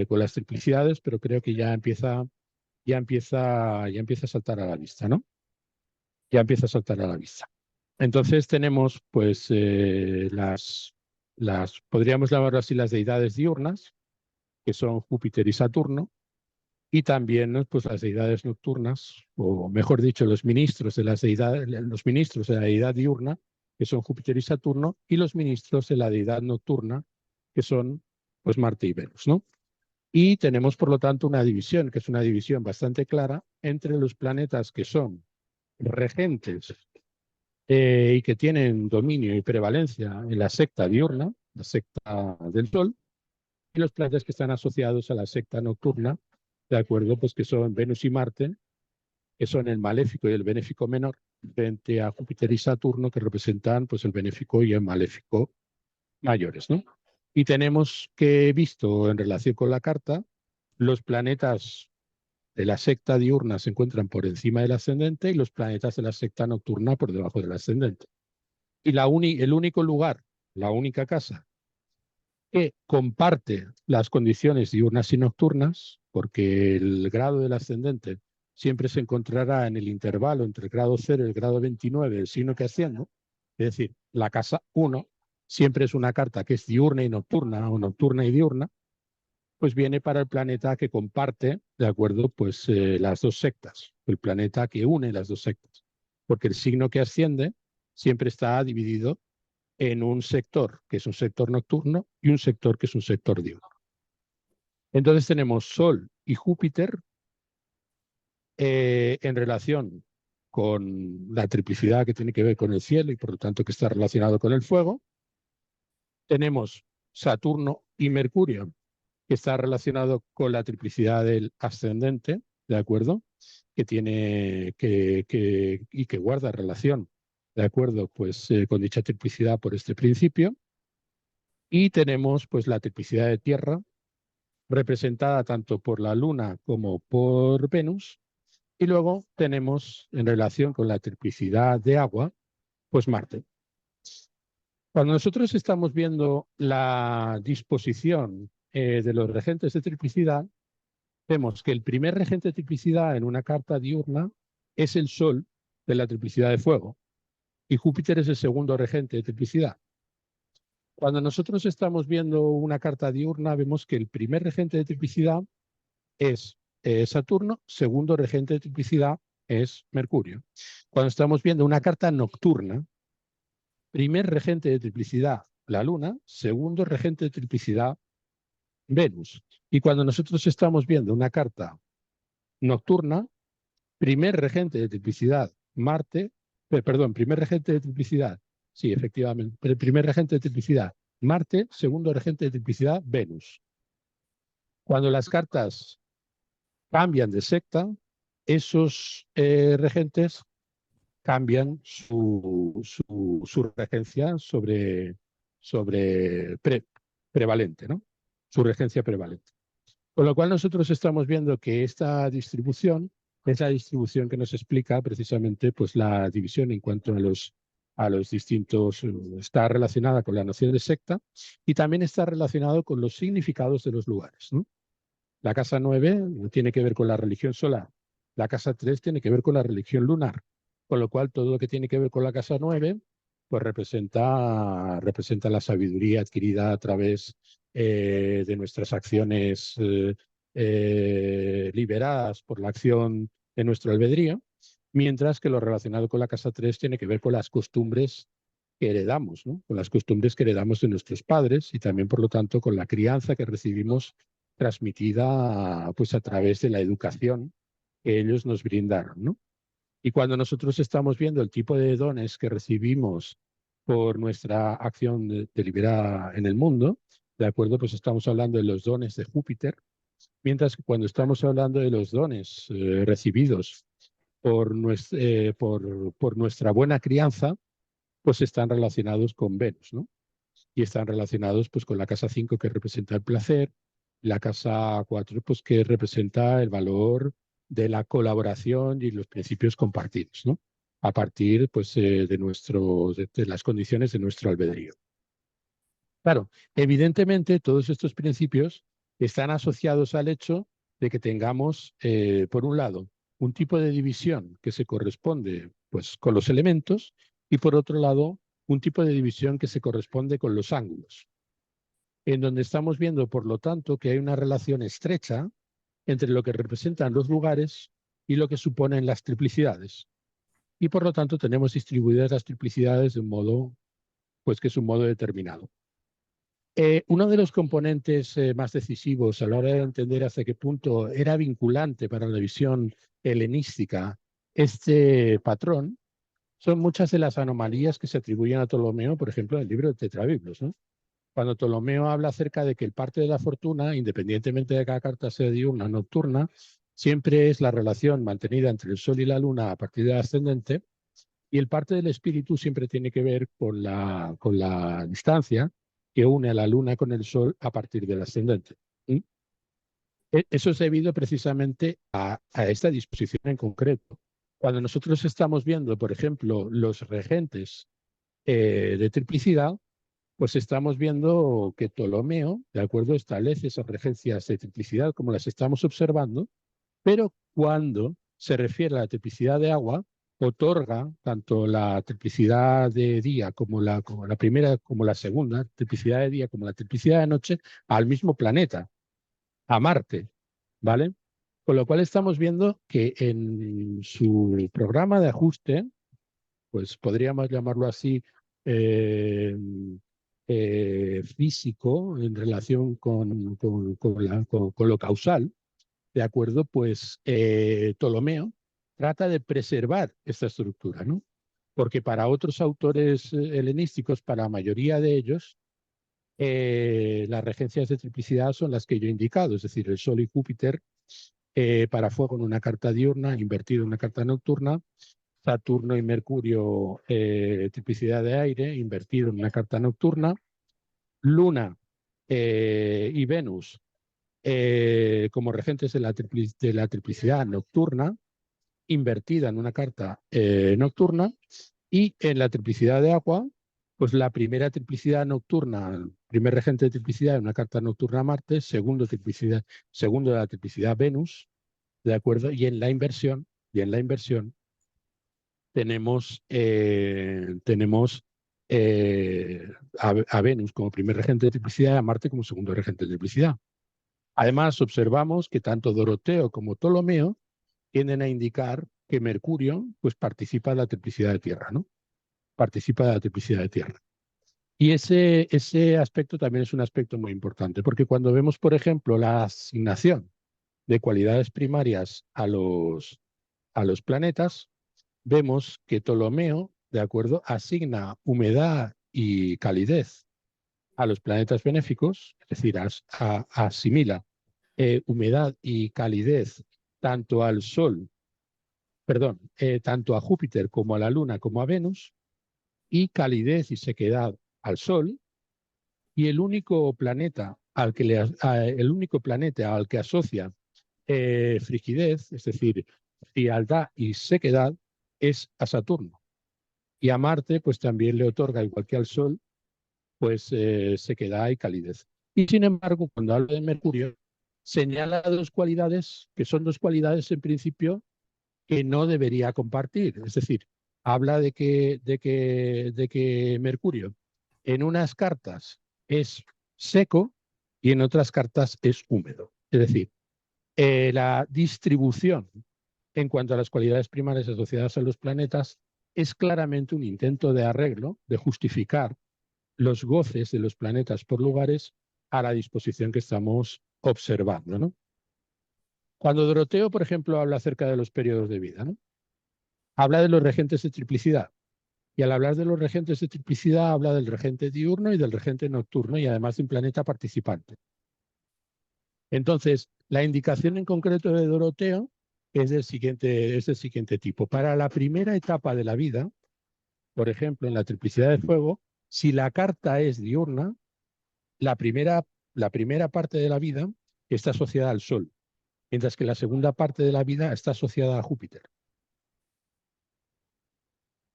con las triplicidades, pero creo que ya empieza a saltar a la vista, ¿no? Ya empieza a saltar a la vista. Entonces tenemos, pues, podríamos llamarlo así, las deidades diurnas, que son Júpiter y Saturno, y también, ¿no?, pues las deidades nocturnas, o mejor dicho, los ministros de la deidad diurna, que son Júpiter y Saturno, y los ministros de la deidad nocturna, que son, pues, Marte y Venus, ¿no? Y tenemos, por lo tanto, una división, que es una división bastante clara, entre los planetas que son regentes y que tienen dominio y prevalencia en la secta diurna, la secta del Sol, y los planetas que están asociados a la secta nocturna, de acuerdo, pues que son Venus y Marte, que son el maléfico y el benéfico menor, frente a Júpiter y Saturno, que representan pues el benéfico y el maléfico mayores, ¿no? Y tenemos que, visto en relación con la carta, los planetas de la secta diurna se encuentran por encima del ascendente y los planetas de la secta nocturna por debajo del ascendente. Y el único lugar, la única casa que comparte las condiciones diurnas y nocturnas, porque el grado del ascendente siempre se encontrará en el intervalo entre el grado 0 y el grado 29 del signo que asciende, es decir, la casa 1 siempre es una carta que es diurna y nocturna, o nocturna y diurna, pues viene para el planeta que comparte, de acuerdo, pues las 2 sectas, el planeta que une las 2 sectas, porque el signo que asciende siempre está dividido en un sector que es un sector nocturno y un sector que es un sector diurno. Entonces tenemos Sol y Júpiter en relación con la triplicidad que tiene que ver con el cielo y por lo tanto que está relacionado con el fuego. Tenemos Saturno y Mercurio, que está relacionado con la triplicidad del ascendente, ¿de acuerdo? Que tiene y que guarda relación, ¿de acuerdo? Pues con dicha triplicidad por este principio. Y tenemos pues la triplicidad de tierra, representada tanto por la Luna como por Venus. Y luego tenemos, en relación con la triplicidad de agua, pues Marte. Cuando nosotros estamos viendo la disposición de los regentes de triplicidad, vemos que el primer regente de triplicidad en una carta diurna es el Sol de la triplicidad de fuego y Júpiter es el segundo regente de triplicidad. Cuando nosotros estamos viendo una carta diurna, vemos que el primer regente de triplicidad es Saturno, segundo regente de triplicidad es Mercurio. Cuando estamos viendo una carta nocturna, primer regente de triplicidad, la Luna, segundo regente de triplicidad, Venus. Y cuando nosotros estamos viendo una carta nocturna, primer regente de triplicidad, Marte, primer regente de triplicidad, sí, efectivamente, primer regente de triplicidad, Marte, segundo regente de triplicidad, Venus. Cuando las cartas cambian de secta, esos regentes cambian su regencia prevalente, ¿no? Su regencia prevalente. Con lo cual nosotros estamos viendo que esta distribución es la distribución que nos explica precisamente pues, la división en cuanto a los distintos, está relacionada con la noción de secta y también está relacionado con los significados de los lugares, ¿no? La casa 9 tiene que ver con la religión solar, la casa 3 tiene que ver con la religión lunar, con lo cual todo lo que tiene que ver con la casa 9 pues representa la sabiduría adquirida a través de nuestras acciones liberadas por la acción de nuestro albedrío, mientras que lo relacionado con la casa 3 tiene que ver con las costumbres que heredamos, ¿no? Con las costumbres que heredamos de nuestros padres y también, por lo tanto, con la crianza que recibimos transmitida pues, a través de la educación que ellos nos brindaron, ¿no? Y cuando nosotros estamos viendo el tipo de dones que recibimos por nuestra acción deliberada en el mundo, ¿de acuerdo? Pues estamos hablando de los dones de Júpiter, mientras que cuando estamos hablando de los dones recibidos por nuestra buena crianza, pues están relacionados con Venus, ¿no? Y están relacionados pues con la casa 5 que representa el placer, la casa 4 pues que representa el valor de la colaboración y los principios compartidos, ¿no? A partir pues de las condiciones de nuestro albedrío. Claro, evidentemente todos estos principios están asociados al hecho de que tengamos, por un lado, un tipo de división que se corresponde pues, con los elementos y por otro lado, un tipo de división que se corresponde con los ángulos, en donde estamos viendo, por lo tanto, que hay una relación estrecha entre lo que representan los lugares y lo que suponen las triplicidades. Y por lo tanto tenemos distribuidas las triplicidades de un modo, pues que es un modo determinado. Uno de los componentes más decisivos a la hora de entender hasta qué punto era vinculante para la visión helenística este patrón son muchas de las anomalías que se atribuyen a Ptolomeo, por ejemplo, en el libro de Tetrabiblos, ¿no? Cuando Ptolomeo habla acerca de que el parte de la fortuna, independientemente de que cada carta sea diurna o nocturna, siempre es la relación mantenida entre el Sol y la Luna a partir del ascendente, y el parte del espíritu siempre tiene que ver con la distancia que une a la Luna con el Sol a partir del ascendente. ¿Sí? Eso es debido precisamente a esta disposición en concreto. Cuando nosotros estamos viendo, por ejemplo, los regentes de triplicidad, pues estamos viendo que Ptolomeo, de acuerdo, establece esas regencias de triplicidad como las estamos observando, pero cuando se refiere a la triplicidad de agua, otorga tanto la triplicidad de día como la primera, como la segunda, triplicidad de día como la triplicidad de noche, al mismo planeta, a Marte, ¿vale? Con lo cual estamos viendo que en su programa de ajuste, pues podríamos llamarlo así, físico en relación con lo causal, ¿de acuerdo? Pues Ptolomeo trata de preservar esta estructura, ¿no? Porque para otros autores helenísticos, para la mayoría de ellos, las regencias de triplicidad son las que yo he indicado, es decir, el Sol y Júpiter para fuego en una carta diurna, invertido en una carta nocturna, Saturno y Mercurio, triplicidad de aire, invertido en una carta nocturna, Luna y Venus, como regentes de la triplicidad nocturna, invertida en una carta nocturna, y en la triplicidad de agua, pues la primera triplicidad nocturna, primer regente de triplicidad en una carta nocturna Marte, segundo de la triplicidad Venus, ¿de acuerdo? Y en la inversión tenemos a Venus como primer regente de triplicidad y a Marte como segundo regente de triplicidad. Además, observamos que tanto Doroteo como Ptolomeo tienden a indicar que Mercurio pues, participa de la triplicidad de Tierra, ¿no? Participa de la triplicidad de Tierra. Y ese aspecto también es un aspecto muy importante, porque cuando vemos, por ejemplo, la asignación de cualidades primarias a los planetas, vemos que Ptolomeo, ¿de acuerdo?, asigna humedad y calidez a los planetas benéficos, es decir, asimila humedad y calidez tanto al Sol, tanto a Júpiter como a la Luna como a Venus, y calidez y sequedad al Sol, y el único planeta al que asocia frigidez, es decir, frialdad y sequedad, es a Saturno. Y a Marte, pues también le otorga, igual que al Sol, pues sequedad y calidez. Y sin embargo, cuando habla de Mercurio, señala dos cualidades que son dos cualidades en principio que no debería compartir. Es decir, habla de que Mercurio en unas cartas es seco y en otras cartas es húmedo. Es decir, la distribución en cuanto a las cualidades primarias asociadas a los planetas es claramente un intento de arreglo, de justificar los goces de los planetas por lugares a la disposición que estamos observando, ¿no? Cuando Doroteo, por ejemplo, habla acerca de los periodos de vida, ¿no?, habla de los regentes de triplicidad. Y al hablar de los regentes de triplicidad, habla del regente diurno y del regente nocturno, y además de un planeta participante. Entonces, la indicación en concreto de Doroteo es del siguiente tipo. Para la primera etapa de la vida, por ejemplo, en la triplicidad de fuego, si la carta es diurna, la primera parte de la vida está asociada al Sol, mientras que la segunda parte de la vida está asociada a Júpiter.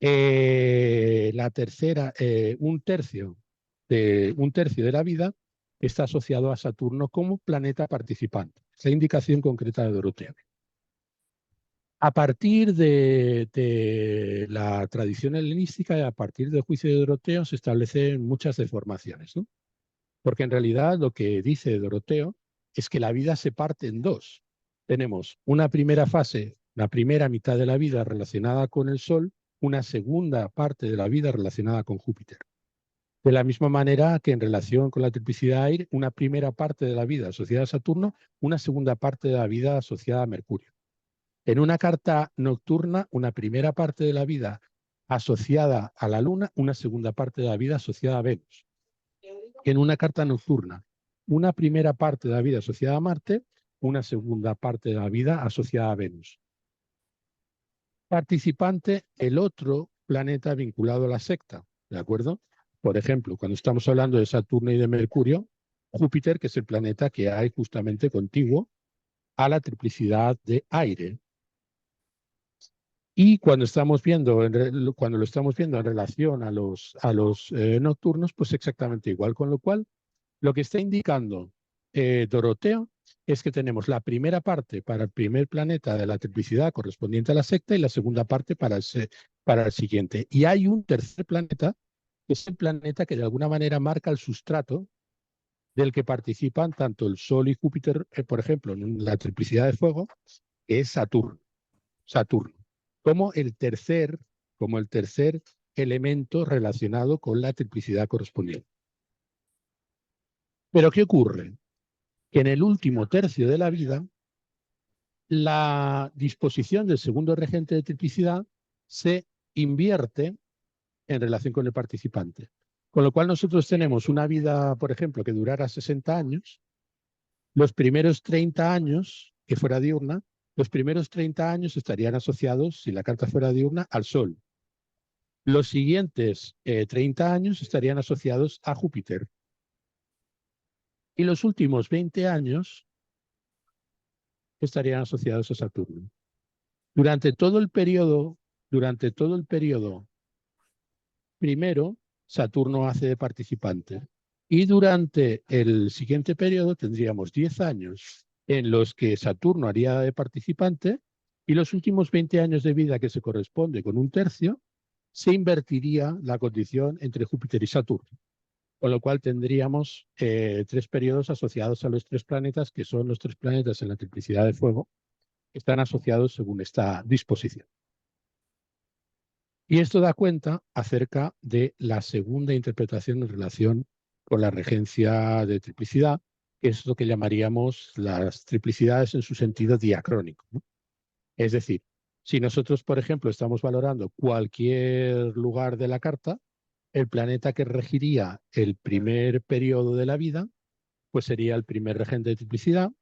La tercera, un tercio de la vida está asociado a Saturno como planeta participante. Es la indicación concreta de Doroteo. A partir de la tradición helenística y a partir del juicio de Doroteo se establecen muchas deformaciones, ¿no? Porque en realidad lo que dice Doroteo es que la vida se parte en dos. Tenemos una primera fase, la primera mitad de la vida relacionada con el Sol, una segunda parte de la vida relacionada con Júpiter. De la misma manera que en relación con la triplicidad aire, una primera parte de la vida asociada a Saturno, una segunda parte de la vida asociada a Mercurio. En una carta nocturna, una primera parte de la vida asociada a la Luna, una segunda parte de la vida asociada a Venus. En una carta nocturna, una primera parte de la vida asociada a Marte, una segunda parte de la vida asociada a Venus. Participante, el otro planeta vinculado a la secta, ¿de acuerdo? Por ejemplo, cuando estamos hablando de Saturno y de Mercurio, Júpiter, que es el planeta que hay justamente contiguo a la triplicidad de aire. Y cuando lo estamos viendo en relación a los nocturnos, pues exactamente igual. Con lo cual, lo que está indicando Doroteo es que tenemos la primera parte para el primer planeta de la triplicidad correspondiente a la secta y la segunda parte para el siguiente. Y hay un tercer planeta, que es el planeta que de alguna manera marca el sustrato del que participan tanto el Sol y Júpiter, por ejemplo, en la triplicidad de fuego, que es Saturno. Como el tercer elemento relacionado con la triplicidad correspondiente. Pero ¿qué ocurre? Que en el último tercio de la vida, la disposición del segundo regente de triplicidad se invierte en relación con el participante. Con lo cual nosotros tenemos una vida, por ejemplo, que durara 60 años, los primeros 30 años, que fuera diurna, los primeros 30 años estarían asociados, si la carta fuera diurna, al Sol. Los siguientes 30 años estarían asociados a Júpiter. Y los últimos 20 años que estarían asociados a Saturno. Durante todo el periodo primero, Saturno hace de participante. Y durante el siguiente periodo tendríamos 10 años en los que Saturno haría de participante y los últimos 20 años de vida, que se corresponde con un tercio, se invertiría la condición entre Júpiter y Saturno. Con lo cual tendríamos 3 periodos asociados a los 3 planetas, que son los 3 planetas en la triplicidad de fuego, que están asociados según esta disposición. Y esto da cuenta acerca de la segunda interpretación en relación con la regencia de triplicidad, que es lo que llamaríamos las triplicidades en su sentido diacrónico, ¿no? Es decir, si nosotros, por ejemplo, estamos valorando cualquier lugar de la carta, el planeta que regiría el primer periodo de la vida, pues sería el primer regente de triplicidad.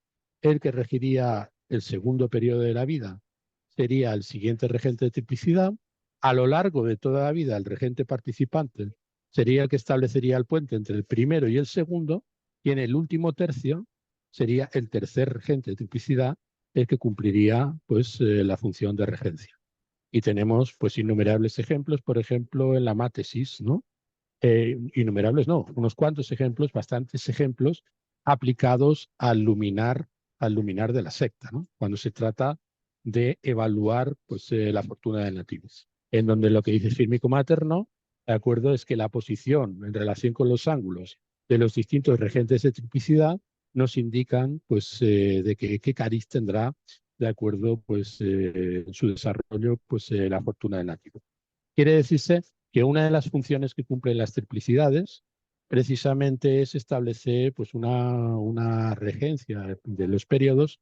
El que regiría el segundo periodo de la vida sería el siguiente regente de triplicidad. A lo largo de toda la vida, el regente participante sería el que establecería el puente entre el primero y el segundo, y en el último tercio sería el tercer regente de triplicidad el que cumpliría pues, la función de regencia. Y tenemos pues innumerables ejemplos, por ejemplo, en la mátesis, ¿no? Innumerables no, unos cuantos ejemplos, bastantes ejemplos aplicados al luminar de la secta, ¿no? Cuando se trata de evaluar pues, la fortuna de nativos, en donde lo que dice Fírmico Materno, de acuerdo, es que la posición en relación con los ángulos de los distintos regentes de triplicidad nos indican pues, de qué cariz tendrá, de acuerdo, pues, en su desarrollo, pues, la fortuna de nativo. Quiere decirse que una de las funciones que cumplen las triplicidades precisamente es establecer pues, una regencia de los periodos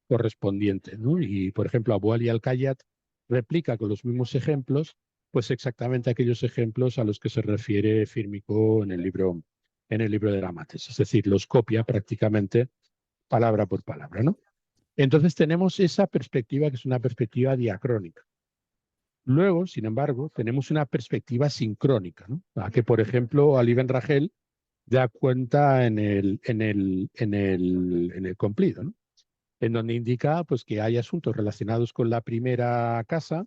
correspondientes, ¿no? Y, por ejemplo, Aboul y Al-Khayyat replica con los mismos ejemplos pues exactamente aquellos ejemplos a los que se refiere Fírmico en el libro de la Mates. Es decir, los copia prácticamente palabra por palabra, ¿no? Entonces tenemos esa perspectiva que es una perspectiva diacrónica. Luego, sin embargo, tenemos una perspectiva sincrónica, ¿no? A que, por ejemplo, Ali Ben Rachel da cuenta en el cumplido, ¿no? En donde indica pues, que hay asuntos relacionados con la primera casa,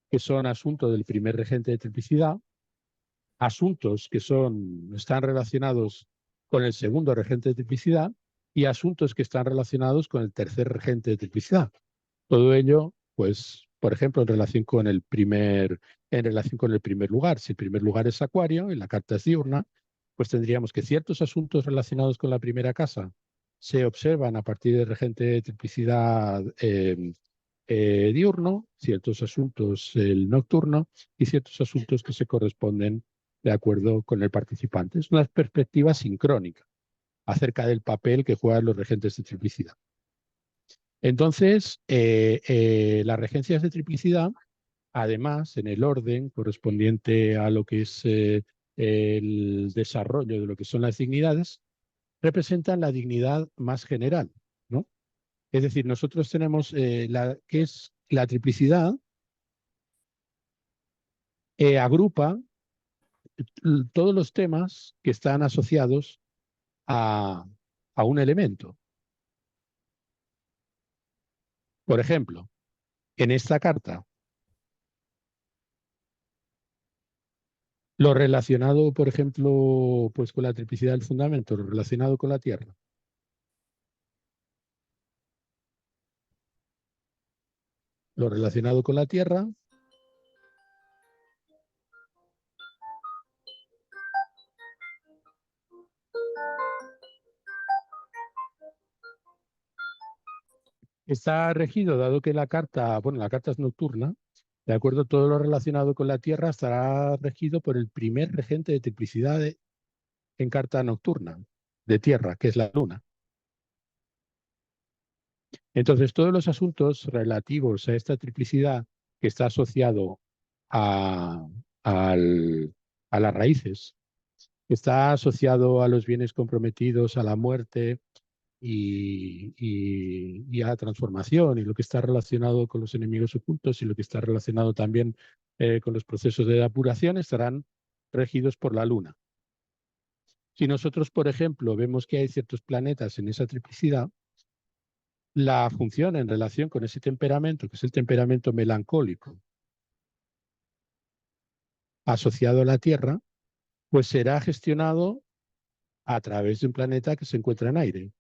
que son asuntos del primer regente de triplicidad, asuntos que están relacionados con el segundo regente de triplicidad y asuntos que están relacionados con el tercer regente de triplicidad. Todo ello, pues, por ejemplo, en relación con el primer lugar. Si el primer lugar es Acuario y la carta es diurna, pues tendríamos que ciertos asuntos relacionados con la primera casa se observan a partir del regente de triplicidad diurno, ciertos asuntos el nocturno y ciertos asuntos que se corresponden de acuerdo con el participante. Es una perspectiva sincrónica acerca del papel que juegan los regentes de triplicidad. Entonces, las regencias de triplicidad, además, en el orden correspondiente a lo que es el desarrollo de lo que son las dignidades, representan la dignidad más general, ¿no? Es decir, nosotros tenemos que es la triplicidad, agrupa todos los temas que están asociados a un elemento. Por ejemplo, en esta carta, lo relacionado, por ejemplo, pues con la triplicidad del fundamento, lo relacionado con la Tierra. Lo relacionado con la Tierra está regido, dado que la carta es nocturna, de acuerdo, todo lo relacionado con la Tierra estará regido por el primer regente de triplicidad en carta nocturna de Tierra, que es la Luna. Entonces, todos los asuntos relativos a esta triplicidad que está asociado a las raíces, que está asociado a los bienes comprometidos, a la muerte y a la transformación, y lo que está relacionado con los enemigos ocultos y lo que está relacionado también con los procesos de depuración, estarán regidos por la Luna. Si nosotros, por ejemplo, vemos que hay ciertos planetas en esa triplicidad, la función en relación con ese temperamento, que es el temperamento melancólico, asociado a la Tierra, pues será gestionado a través de un planeta que se encuentra en aire.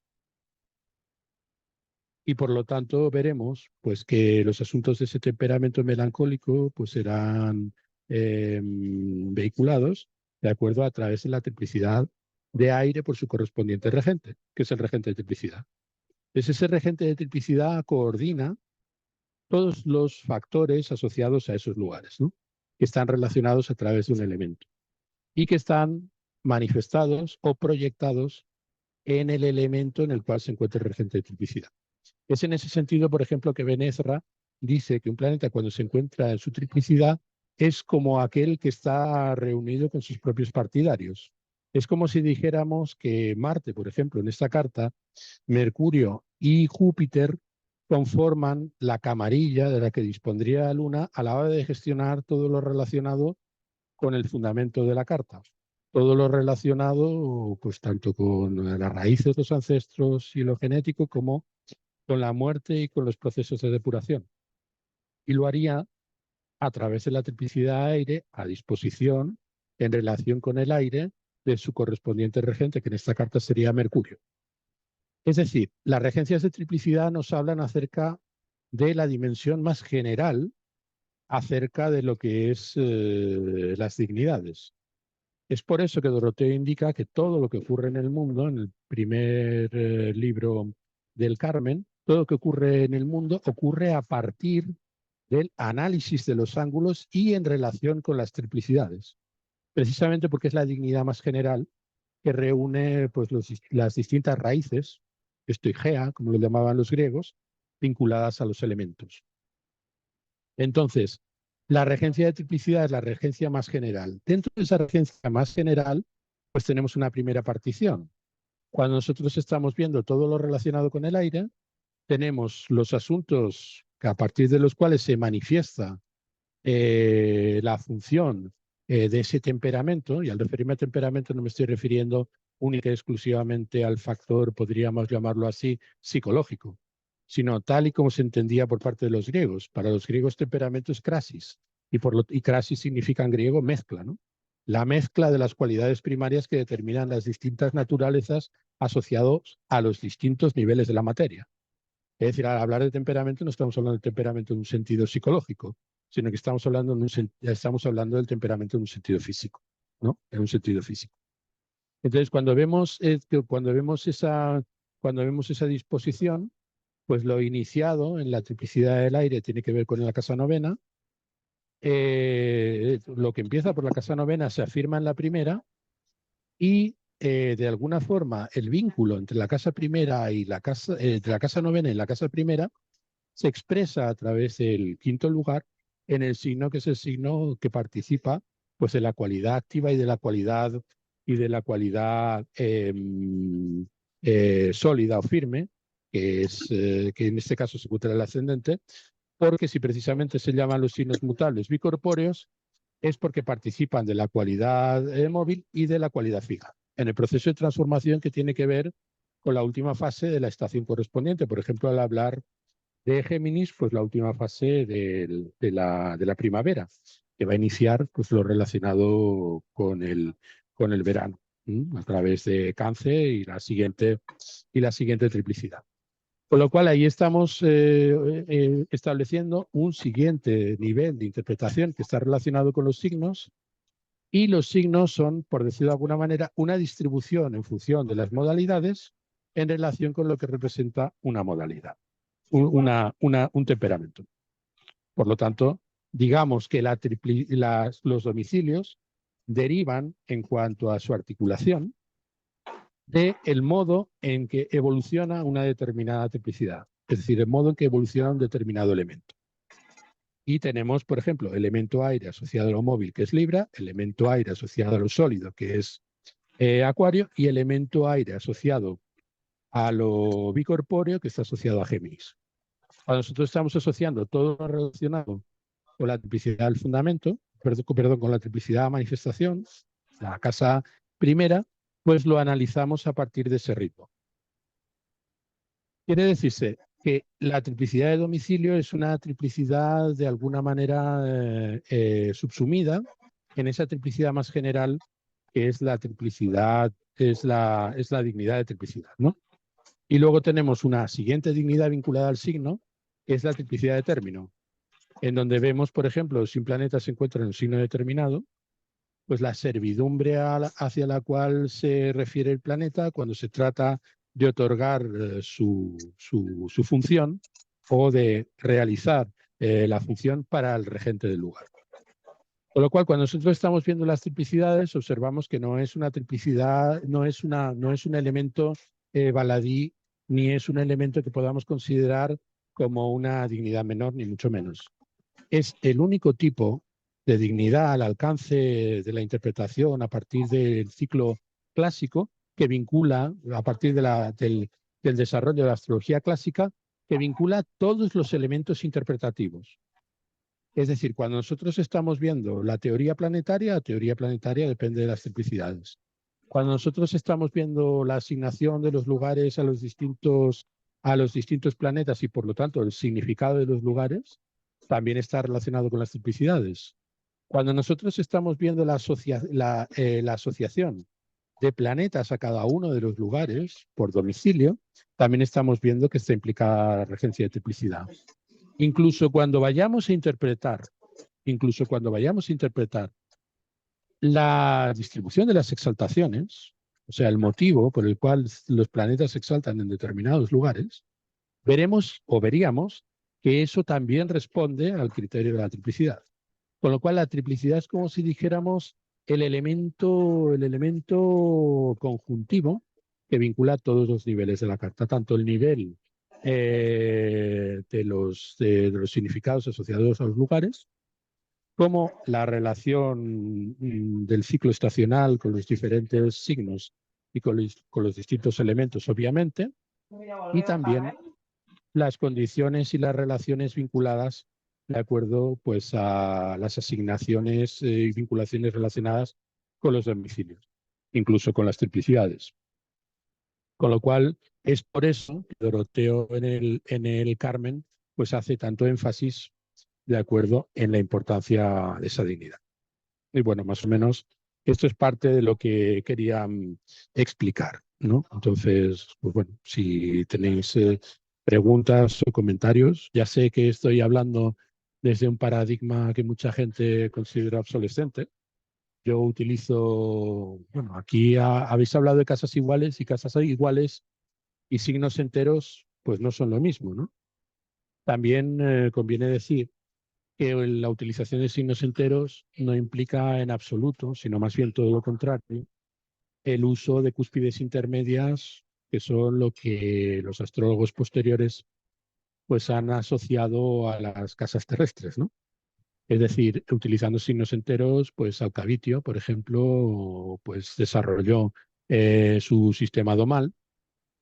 Y por lo tanto veremos pues, que los asuntos de ese temperamento melancólico pues, serán vehiculados de acuerdo a través de la triplicidad de aire por su correspondiente regente, que es el regente de triplicidad. Entonces, ese regente de triplicidad coordina todos los factores asociados a esos lugares, ¿no? Que están relacionados a través de un elemento y que están manifestados o proyectados en el elemento en el cual se encuentra el regente de triplicidad. Es en ese sentido, por ejemplo, que Ben Ezra dice que un planeta cuando se encuentra en su triplicidad es como aquel que está reunido con sus propios partidarios. Es como si dijéramos que Marte, por ejemplo, en esta carta, Mercurio y Júpiter conforman la camarilla de la que dispondría la Luna a la hora de gestionar todo lo relacionado con el fundamento de la carta. Todo lo relacionado, pues tanto con las raíces de los ancestros y lo genético, como con la muerte y con los procesos de depuración. Y lo haría a través de la triplicidad de aire a disposición en relación con el aire de su correspondiente regente, que en esta carta sería Mercurio. Es decir, las regencias de triplicidad nos hablan acerca de la dimensión más general acerca de lo que es las dignidades. Es por eso que Doroteo indica que todo lo que ocurre en el mundo, en el primer libro del Carmen, todo lo que ocurre en el mundo ocurre a partir del análisis de los ángulos y en relación con las triplicidades. Precisamente porque es la dignidad más general que reúne pues, las distintas raíces, estoigea, como lo llamaban los griegos, vinculadas a los elementos. Entonces, la regencia de triplicidad es la regencia más general. Dentro de esa regencia más general, pues tenemos una primera partición. Cuando nosotros estamos viendo todo lo relacionado con el aire, tenemos los asuntos a partir de los cuales se manifiesta la función de ese temperamento, y al referirme a temperamento no me estoy refiriendo única y exclusivamente al factor, podríamos llamarlo así, psicológico, sino tal y como se entendía por parte de los griegos. Para los griegos temperamento es crasis, y crasis significa en griego mezcla, ¿no? La mezcla de las cualidades primarias que determinan las distintas naturalezas asociados a los distintos niveles de la materia. Es decir, al hablar de temperamento no estamos hablando de temperamento en un sentido psicológico, sino que estamos hablando del temperamento en un sentido físico, ¿no? En un sentido físico. Entonces, cuando vemos esa disposición, pues lo iniciado en la triplicidad del aire tiene que ver con la casa novena. Lo que empieza por la casa novena se afirma en la primera y de alguna forma el vínculo entre la casa primera y entre la casa novena y la casa primera se expresa a través del quinto lugar en el signo que es el signo que participa pues de la cualidad activa y de la cualidad sólida o firme, que en este caso se encuentra el ascendente, porque si precisamente se llaman los signos mutables bicorpóreos, es porque participan de la cualidad móvil y de la cualidad fija, en el proceso de transformación que tiene que ver con la última fase de la estación correspondiente. Por ejemplo, al hablar de Géminis, pues la última fase de la primavera, que va a iniciar pues, lo relacionado con el verano, a través de Cáncer y la siguiente triplicidad. Con lo cual ahí estamos estableciendo un siguiente nivel de interpretación que está relacionado con los signos, y los signos son, por decirlo de alguna manera, una distribución en función de las modalidades en relación con lo que representa una modalidad, un temperamento. Por lo tanto, digamos que los domicilios derivan en cuanto a su articulación del modo en que evoluciona una determinada triplicidad, es decir, el modo en que evoluciona un determinado elemento. Y tenemos, por ejemplo, elemento aire asociado a lo móvil, que es Libra, elemento aire asociado a lo sólido, que es Acuario, y elemento aire asociado a lo bicorpóreo, que está asociado a Géminis. Cuando nosotros estamos asociando todo lo relacionado con la triplicidad del fundamento, con la triplicidad de manifestación, la casa primera, pues lo analizamos a partir de ese ritmo. Quiere decirse que la triplicidad de domicilio es una triplicidad de alguna manera subsumida en esa triplicidad más general que es la triplicidad, es la dignidad de triplicidad, ¿no? Y luego tenemos una siguiente dignidad vinculada al signo, que es la triplicidad de término, en donde vemos, por ejemplo, si un planeta se encuentra en un signo determinado, pues la servidumbre hacia la cual se refiere el planeta cuando se trata de otorgar su función o de realizar la función para el regente del lugar. Con lo cual, cuando nosotros estamos viendo las triplicidades, observamos que no es una triplicidad, no es un elemento baladí, ni es un elemento que podamos considerar como una dignidad menor, ni mucho menos. Es el único tipo de dignidad al alcance de la interpretación a partir del ciclo clásico que vincula, a partir del desarrollo de la astrología clásica, que vincula todos los elementos interpretativos. Es decir, cuando nosotros estamos viendo la teoría planetaria depende de las triplicidades. Cuando nosotros estamos viendo la asignación de los lugares a los distintos planetas y, por lo tanto, el significado de los lugares, también está relacionado con las triplicidades. Cuando nosotros estamos viendo la asociación de planetas a cada uno de los lugares por domicilio, también estamos viendo que está implicada la regencia de triplicidad. Incluso cuando vayamos a interpretar la distribución de las exaltaciones, o sea, el motivo por el cual los planetas se exaltan en determinados lugares, veríamos que eso también responde al criterio de la triplicidad. Con lo cual la triplicidad es como si dijéramos el elemento conjuntivo que vincula todos los niveles de la carta, tanto el nivel de los significados asociados a los lugares, como la relación del ciclo estacional con los diferentes signos y con los distintos elementos, obviamente, y también las condiciones y las relaciones vinculadas de acuerdo pues, a las asignaciones y vinculaciones relacionadas con los domicilios, incluso con las triplicidades. Con lo cual, es por eso que Doroteo en el Carmen pues hace tanto énfasis de acuerdo en la importancia de esa dignidad. Y bueno, más o menos esto es parte de lo que quería explicar, ¿no? Entonces, pues bueno, si tenéis preguntas o comentarios, ya sé que estoy hablando desde un paradigma que mucha gente considera obsolescente. Yo utilizo, bueno, aquí habéis hablado de casas iguales y casas iguales y signos enteros, pues no son lo mismo, ¿no? También conviene decir que la utilización de signos enteros no implica en absoluto, sino más bien todo lo contrario, el uso de cúspides intermedias, que son lo que los astrólogos posteriores pues han asociado a las casas terrestres, ¿no? Es decir, utilizando signos enteros, pues Alcavitio, por ejemplo, pues desarrolló su sistema domal.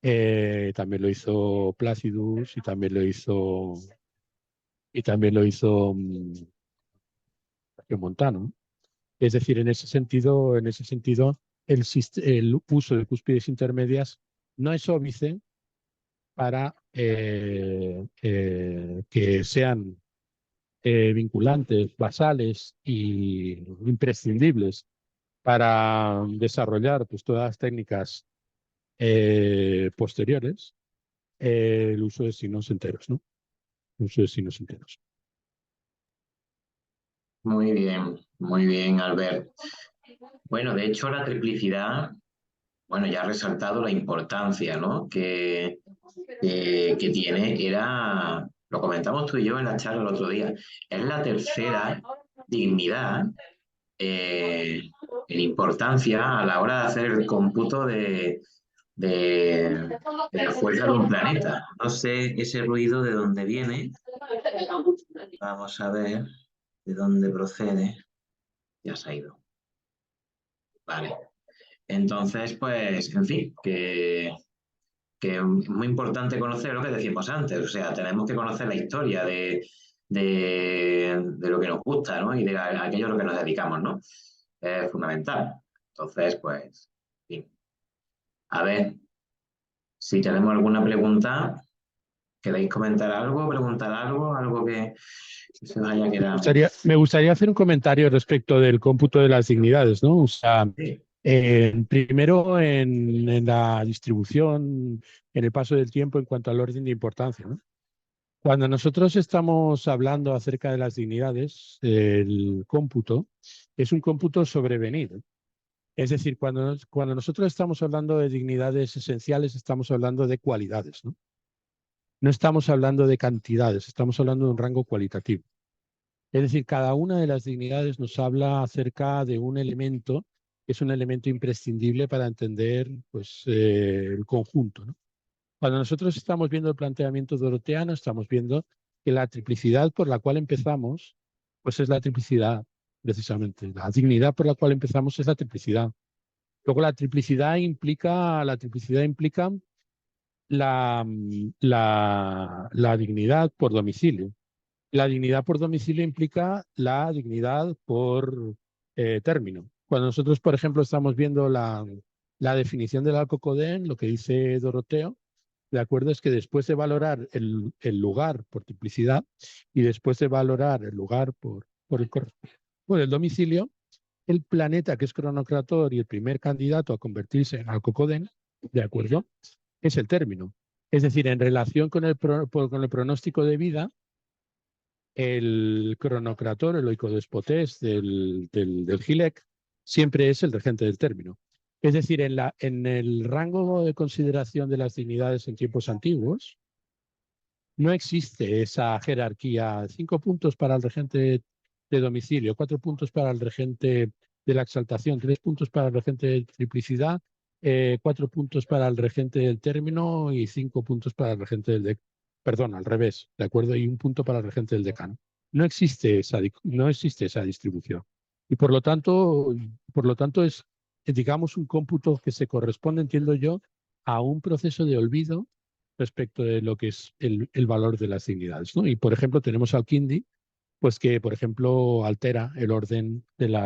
También lo hizo Placidus y también lo hizo Montano. Es decir, en ese sentido, el uso de cúspides intermedias no es óbice para que sean vinculantes, basales y imprescindibles para desarrollar pues, todas las técnicas posteriores, el uso de signos enteros, ¿no? El uso de signos enteros. Muy bien, Albert. Bueno, de hecho, la triplicidad, bueno, ya ha resaltado la importancia, ¿no? que tiene, lo comentamos tú y yo en la charla el otro día, es la tercera dignidad en importancia a la hora de hacer el cómputo de la fuerza de un planeta. No sé ese ruido de dónde viene. Vamos a ver de dónde procede. Ya se ha ido. Vale. Entonces, pues, en fin, que es muy importante conocer lo que decíamos antes. O sea, tenemos que conocer la historia de lo que nos gusta, ¿no? Y de aquello a lo que nos dedicamos, ¿no? Es fundamental. Entonces, pues, en fin. A ver, si tenemos alguna pregunta, ¿Queréis comentar algo, preguntar algo, algo que se os haya quedado? Me gustaría hacer un comentario respecto del cómputo de las dignidades, ¿no? O sea, Sí. primero en la distribución, en el paso del tiempo en cuanto al orden de importancia, ¿no? Cuando nosotros estamos hablando acerca de las dignidades, el cómputo es un cómputo sobrevenido. Es decir, cuando nosotros estamos hablando de dignidades esenciales, estamos hablando de cualidades, ¿no? No estamos hablando de cantidades, estamos hablando de un rango cualitativo. Es decir, cada una de las dignidades nos habla acerca de un elemento que es un elemento imprescindible para entender pues, el conjunto, ¿no? Cuando nosotros estamos viendo el planteamiento doroteano, estamos viendo que la triplicidad por la cual empezamos, pues es la triplicidad, precisamente. La dignidad por la cual empezamos es la triplicidad. Luego la triplicidad implica la dignidad por domicilio. La dignidad por domicilio implica la dignidad por término. Cuando nosotros, por ejemplo, estamos viendo la definición del Alcocodén, lo que dice Doroteo, de acuerdo, es que después de valorar el lugar por triplicidad y después de valorar el lugar por el domicilio, el planeta que es cronocrator y el primer candidato a convertirse en Alcocodén, de acuerdo, es el término. Es decir, en relación con el pronóstico de vida, el cronocrator, el oikodespotés del Gilec, siempre es el regente del término. Es decir, en el rango de consideración de las dignidades en tiempos antiguos, no existe esa jerarquía, 5 puntos para el regente de domicilio, 4 puntos para el regente de la exaltación, 3 puntos para el regente de triplicidad, 4 puntos para el regente del término y 5 puntos para el regente del decano. Perdón, al revés, ¿de acuerdo? Y 1 punto para el regente del decano. No existe esa distribución. Y por lo tanto es, digamos, un cómputo que se corresponde, entiendo yo, a un proceso de olvido respecto de lo que es el valor de las dignidades, ¿no? Y, por ejemplo, tenemos al Kindi, pues que, por ejemplo, altera el orden en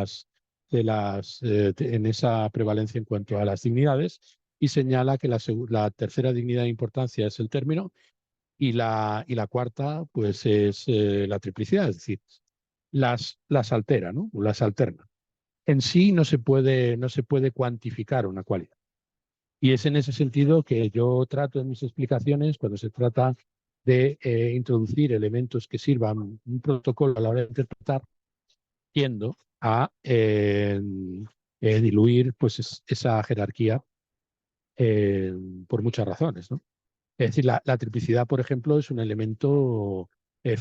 esa prevalencia en cuanto a las dignidades y señala que la tercera dignidad de importancia es el término y la cuarta, pues, es la triplicidad, es decir, las altera, ¿no? Las alterna. En sí no se puede cuantificar una cualidad. Y es en ese sentido que yo trato en mis explicaciones, cuando se trata de introducir elementos que sirvan un protocolo a la hora de interpretar, tiendo a diluir pues, esa jerarquía por muchas razones, ¿no? Es decir, la triplicidad, por ejemplo, es un elemento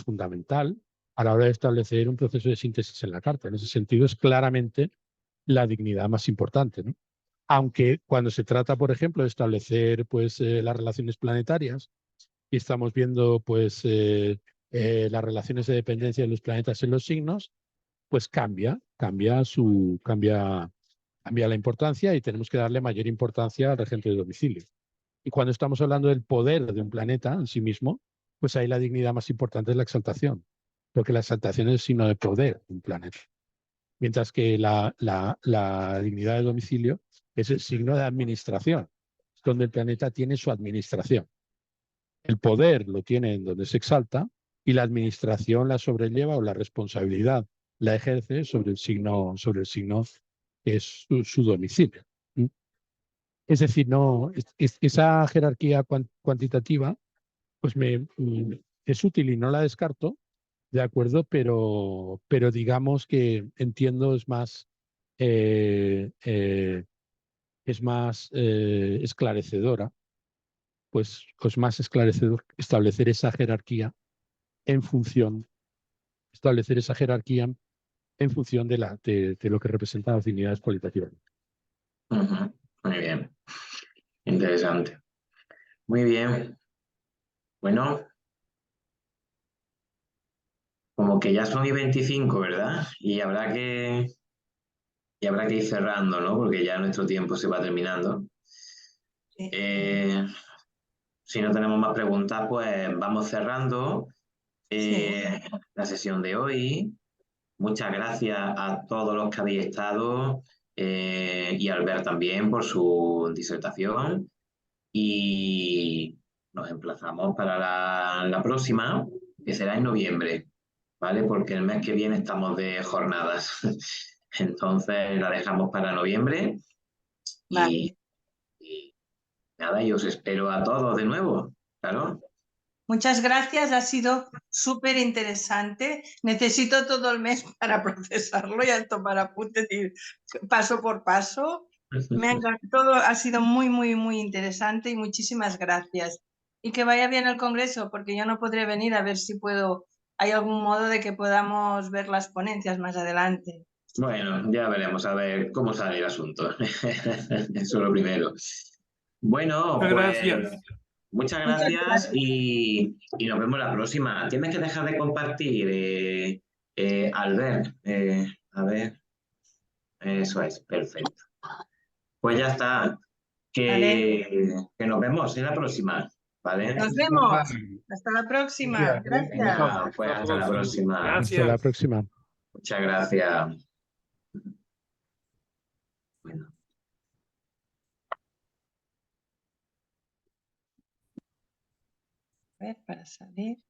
fundamental a la hora de establecer un proceso de síntesis en la carta. En ese sentido, es claramente la dignidad más importante, ¿no? Aunque cuando se trata, por ejemplo, de establecer pues, las relaciones planetarias y estamos viendo pues, las relaciones de dependencia de los planetas en los signos, pues cambia la importancia y tenemos que darle mayor importancia al regente de domicilio. Y cuando estamos hablando del poder de un planeta en sí mismo, pues ahí la dignidad más importante es la exaltación, porque la exaltación es el signo de poder de un planeta. Mientras que la dignidad de domicilio es el signo de administración, donde el planeta tiene su administración. El poder lo tiene en donde se exalta y la administración la sobrelleva o la responsabilidad la ejerce sobre el signo que es su domicilio. Es decir, no, esa jerarquía cuantitativa pues es útil y no la descarto, de acuerdo, pero digamos que entiendo es más esclarecedora, pues es más esclarecedor establecer esa jerarquía en función de lo que representan las dignidades cualitativas. Muy bien, interesante. Muy bien. Bueno, como que ya son y 25, ¿verdad? Y habrá que ir cerrando, ¿no? Porque ya nuestro tiempo se va terminando. Sí. Si no tenemos más preguntas, pues vamos cerrando Sí. la sesión de hoy. Muchas gracias a todos los que habéis estado y a Albert también por su disertación. Y nos emplazamos para la próxima, que será en noviembre, ¿vale? Porque el mes que viene estamos de jornadas. Entonces la dejamos para noviembre Vale. y nada, y os espero a todos de nuevo, claro. Muchas gracias, ha sido súper interesante. Necesito todo el mes para procesarlo y a tomar apuntes y paso por paso. Me ha encantado, ha sido muy, muy, muy interesante y muchísimas gracias. Y que vaya bien el congreso, porque yo no podré venir, a ver si puedo, hay algún modo de que podamos ver las ponencias más adelante. Bueno, ya veremos a ver cómo sale el asunto. Eso es lo primero. Bueno, Muchas pues gracias. muchas Muchas gracias gracias. y nos vemos la próxima. Tienes que dejar de compartir, Albert. A ver, eso es, perfecto. Pues ya está. Vale. Que nos vemos en la próxima, ¿vale? Nos vemos. Hasta la próxima. Gracias. Venga, pues hasta la próxima. Hasta la Gracias. próxima. Muchas gracias. Bueno. A ver, para salir.